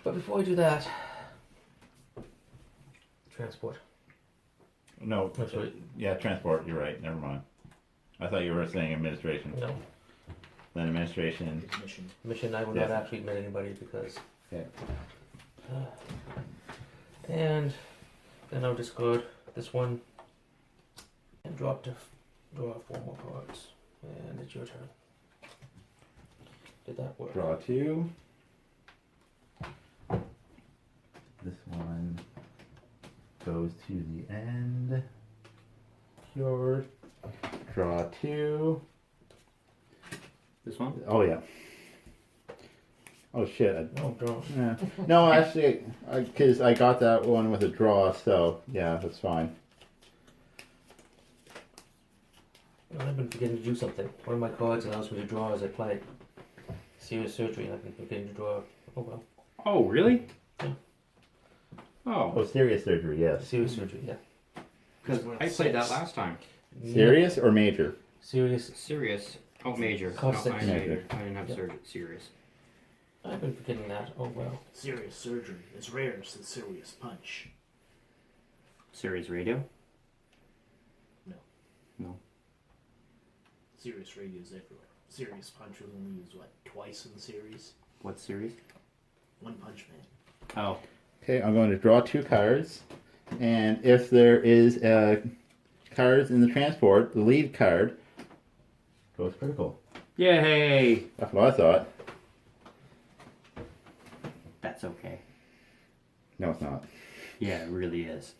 But before I do that, transport. No, That's right. yeah, transport. You're right. Never mind. I thought you were saying administration. No. Then administration. His mission. Mission, I will Yeah. not actually admit anybody because. Okay. And then I'll discard this one and draw 4 more cards. And it's your turn. Did that work? Draw 2. This one goes to the end. Cured. Draw 2. This one? Oh yeah. Oh shit. No, draw. Yeah. No, actually, because I got that one with a draw, so yeah, that's fine. I've been forgetting to do something. One of my cards allows me to draw as I play. Serious surgery, and I've been forgetting to draw. Oh well. Oh, really? Yeah. Oh, Oh, serious surgery, yes. Serious surgery, yeah. because I played that last time. Serious or major? Serious. Serious. Oh, major. Cost No, 6. I major. Major. I didn't have Yeah. serious. I've been forgetting that. Oh well. Serious surgery is rare as the serious punch. Serious radio? Serious radio is everywhere. Serious punch was only used, twice in the series? What series? One Punch Man. Oh. Okay, I'm going to draw 2 cards, and if there is cards in the transport, the lead card goes critical. Yay! That's what I thought. That's okay. No, it's not. Yeah, it really is.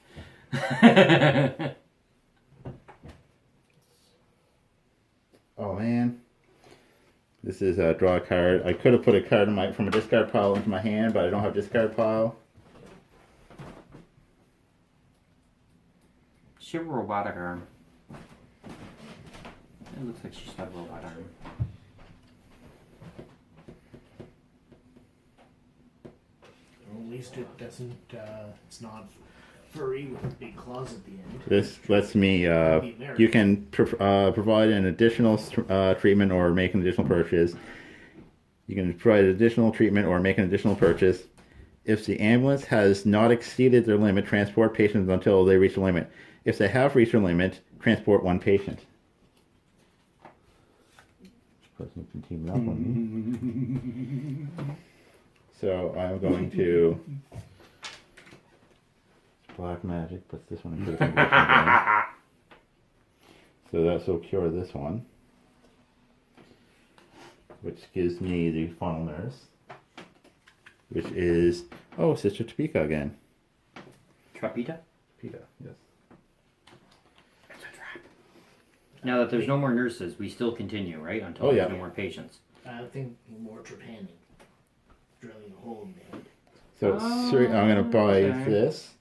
Oh man. This is a draw card. I could have put a card from a discard pile into my hand, but I don't have a discard pile. She have a robotic arm. It looks like she's got a robot arm. Or at least it doesn't. It's not furry with a big claws at the end. This lets me. You can provide an additional treatment or make an additional purchase. You can provide additional treatment or make an additional purchase. If the ambulance has not exceeded their limit, transport patients until they reach the limit. If they have reached their limit, transport one patient. Person can team up on me. So I'm going to black magic, puts this one in critical condition again. So that will cure this one, which gives me the funnel nurse, which is Sister Topeka again. Trapita? Topeka, yes. It's a trap. Now that there's no more nurses, we still continue, right? Until there's no more patients. I think more trepanning. Drilling a hole in the head. So I'm going to buy this,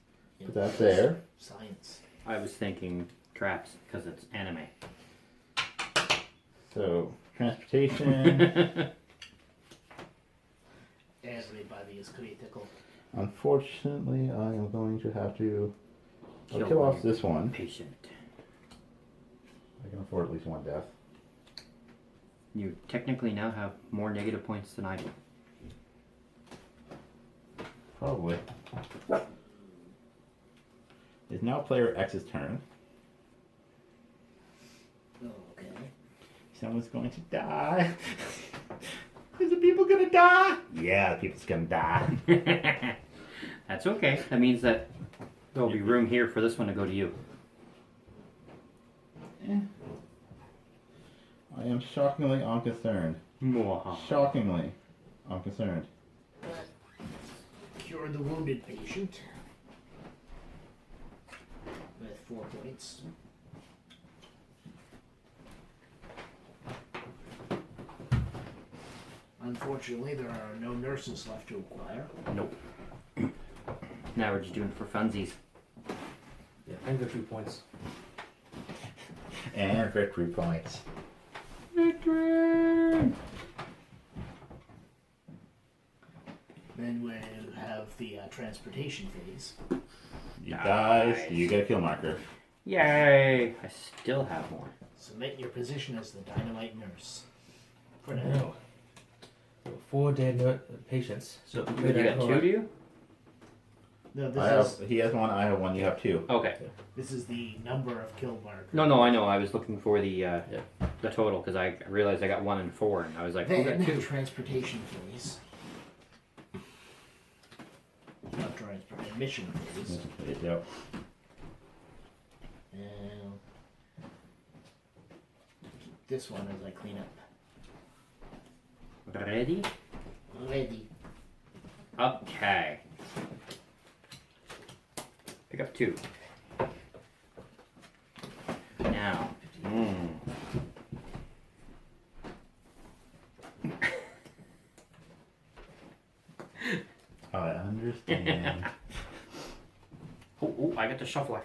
put that there. Science. I was thinking traps because it's anime. So transportation. Everybody is critical. Unfortunately, I am going to have to Kill kill off one this one. Patient. I can afford at least one death. You technically now have more negative points than I do. Probably. It's now player X's turn. Oh, okay. Someone's going to die. Is the people gonna die? Yeah, the people's gonna die. That's okay. That means that there'll be room here for this one to go to you. I am shockingly unconcerned. Shockingly unconcerned. Cure the wounded patient. With 4 points. Unfortunately, there are no nurses left to acquire. Nope. Now we're just doing it for funsies. Yeah, and victory points. And victory points. Victory! Then we have the transportation phase. You guys, you get a kill marker. Yay! I still have more. Submit your position as the Dynamite Nurse. For now. No. So 4 dead patients. So You got 2, do you? No, He has one, I have one, you have 2. Okay. this is the number of kill markers. No, I know. I was looking for the total because I realized I got 1 and 4, and I was like, who got Then 2? transportation phase. Not transport, admission phase. Yep. And keep this one as I clean up. Ready? Ready. Okay. Pick up 2. Now. I understand. Oh, I get to shuffle.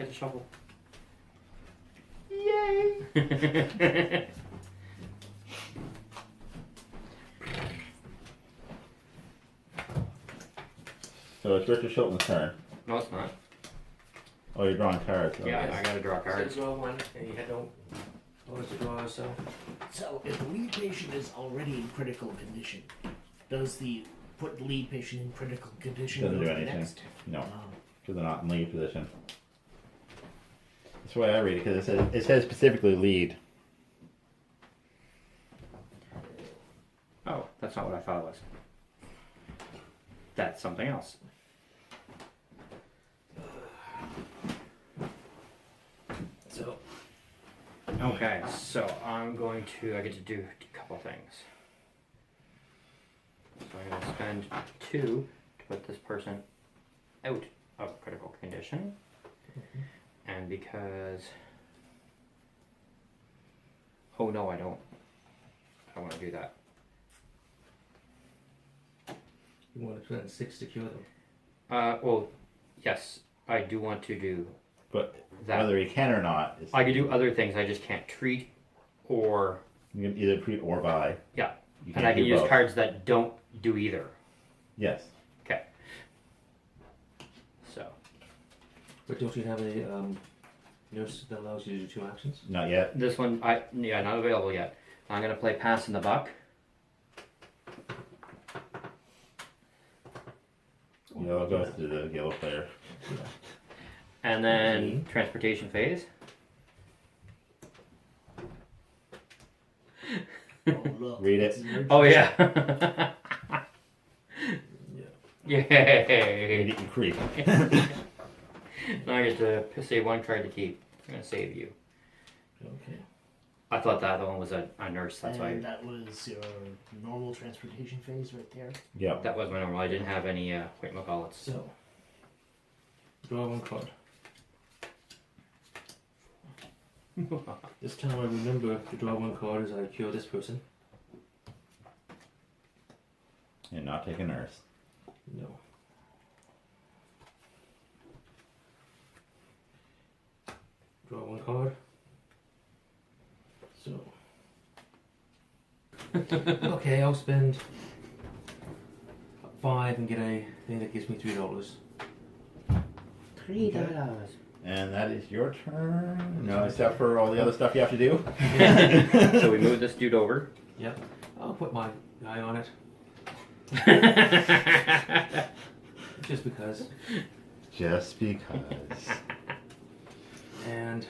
Yay! So it's Richard Shilton's turn. No, it's not. Oh, you're drawing cards. Okay. Yeah, I gotta draw cards. So draw one, and you had no orders to draw, so. So if the lead patient is already in critical condition, does the put the lead patient in critical condition Doesn't go do to the anything. next? No, Oh. because they're not in lead position. That's why I read it, because it says specifically lead. Oh, that's not what I thought it was. That's something else. So. Okay, so I get to do a couple things. So I'm going to spend 2 to put this person out of critical condition. And because... Oh no, I don't want to do that. You want to spend 6 to cure them. Well, yes, I do want to do But That whether he can or not, is I could do other things. I just can't treat or you can either treat or buy. yeah. You And I can't can do use both. cards that don't do either. Yes. Okay. So But don't you have a nurse that allows you to do 2 actions? Not yet. this one, not available yet. I'm gonna play Pass in the Buck. Yellow goes to the yellow player. And then Transportation Phase. Oh, look. Read it. it's an urgent- Oh yeah. Read Yay! it, you creep. Now I get to save 1 card to keep. I'm gonna save you. Okay. I thought that one was a nurse. That's why And that was your normal transportation phase right there. Yep. that was my normal. I didn't have any whatchamacallits. So, draw 1 card. This time I remember to draw 1 card as I cure this person. And not take a nurse. No. Draw 1 card. So. Okay, I'll spend 5 and get a thing that gives me $3. $3. And that is your turn. No, except for all the other stuff you have to do. So we move this dude over. Yep. I'll put my guy on it. Just because. Just because. And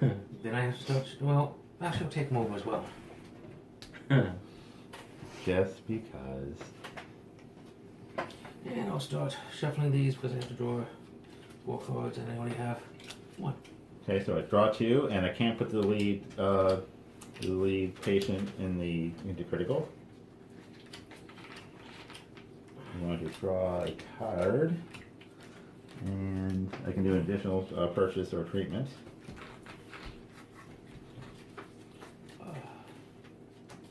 then I have to start. Well, actually, I'll take him over as well. Just because. And I'll start shuffling these because I have to draw 4 cards and I only have 1. Okay, so I draw 2, and I can't put the lead patient into critical. I'm going to draw a card, and I can do an additional purchase or treatment.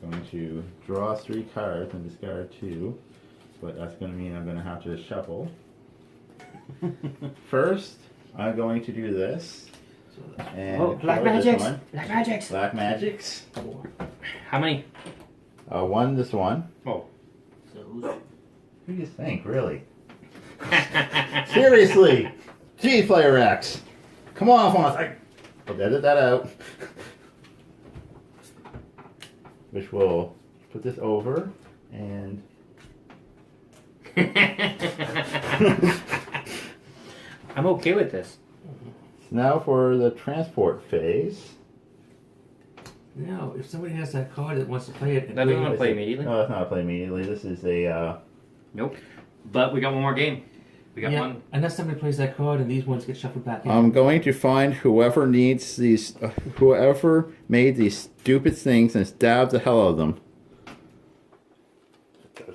Going to draw 3 cards and discard 2, but that's going to mean I'm going to have to shuffle. First, I'm going to do this. So that's And Oh, Black for this Magics! one. Black Magics! Black Magics. 4. How many? 1, this one. Oh. So who's Who do you think, really? Seriously! Gee, Player X! Come on, Fonz! I'll edit that out. Which will put this over, and... I'm okay with this. Now for the transport phase. Now, if somebody has that card that wants to play it, That doesn't want to play immediately. No, that's not a play immediately. This is a, Nope. But we got one more game. We got yeah, one. unless somebody plays that card and these ones get shuffled back in. I'm going to find whoever needs these, whoever made these stupid things and stab the hell out of them.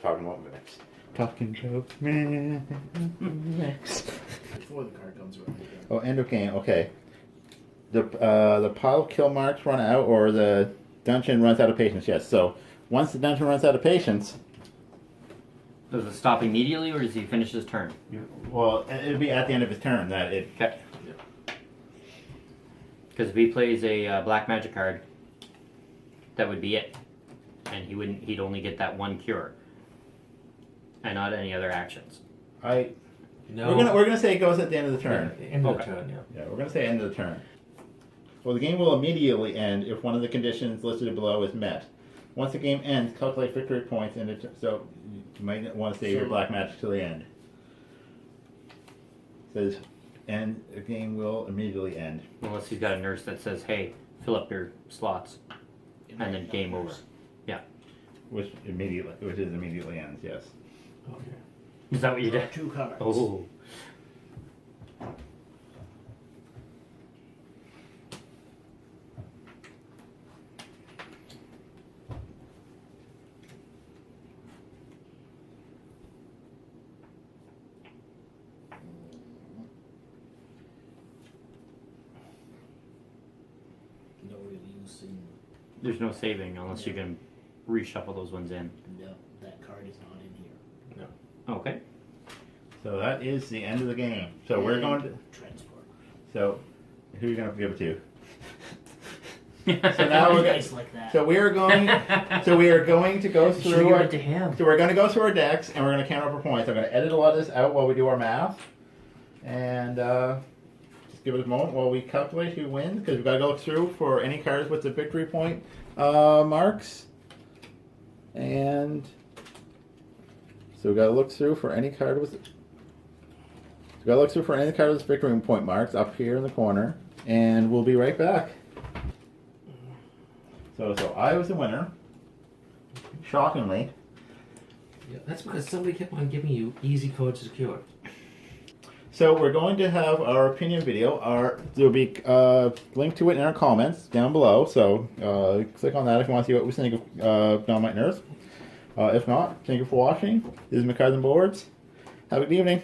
Talking about minutes. Talking about minutes. before the card comes around again? Oh, end of game. Okay. The pile kill marks run out, or the dungeon runs out of patience. Yes. So once the dungeon runs out of patience, Does it stop immediately, or does he finish his turn? well, it'll be at the end of his turn that it. Okay. Because if he plays a black magic card, that would be it, and he wouldn't. He'd only get that 1 cure, and not any other actions. I. No. We're gonna say it goes at the end of the turn. Yeah, end of the Okay. turn, yeah. Yeah, we're gonna say end of the turn. Well, the game will immediately end if one of the conditions listed below is met. Once the game ends, calculate victory points, and so you might want to save your black magic till the end. It says, and the game will immediately end. Unless he's got a nurse that says, "Hey, fill up your slots," and then game over. Which is immediately ends. Yes. Okay. Is that what you Draw did? 2 cards. Oh. No real use in. There's no saving unless you can reshuffle those ones in. No, that card is not in here. Okay. So that is the end of the game. So we're going to. Transport. So, who are you going to give it to? So now we're Nice like that. So we are going. So we are going to go should through. give Our, it to him. so we're going to go through our decks, and we're going to count up our points. I'm going to edit a lot of this out while we do our math, and just give it a moment while we calculate who wins, because we've got to go through for any cards with the victory point marks, and so we got to look through for any card with. We got to look through for any card with victory point marks up here in the corner, and we'll be right back. So I was the winner. Shockingly. Yeah, that's because somebody kept on giving you easy codes to secure. So we're going to have our opinion video. There'll be a link to it in our comments down below. So click on that if you want to see what we think of Dynamite Nurse. If not, thank you for watching. This is McCarthy Boards. Have a good evening.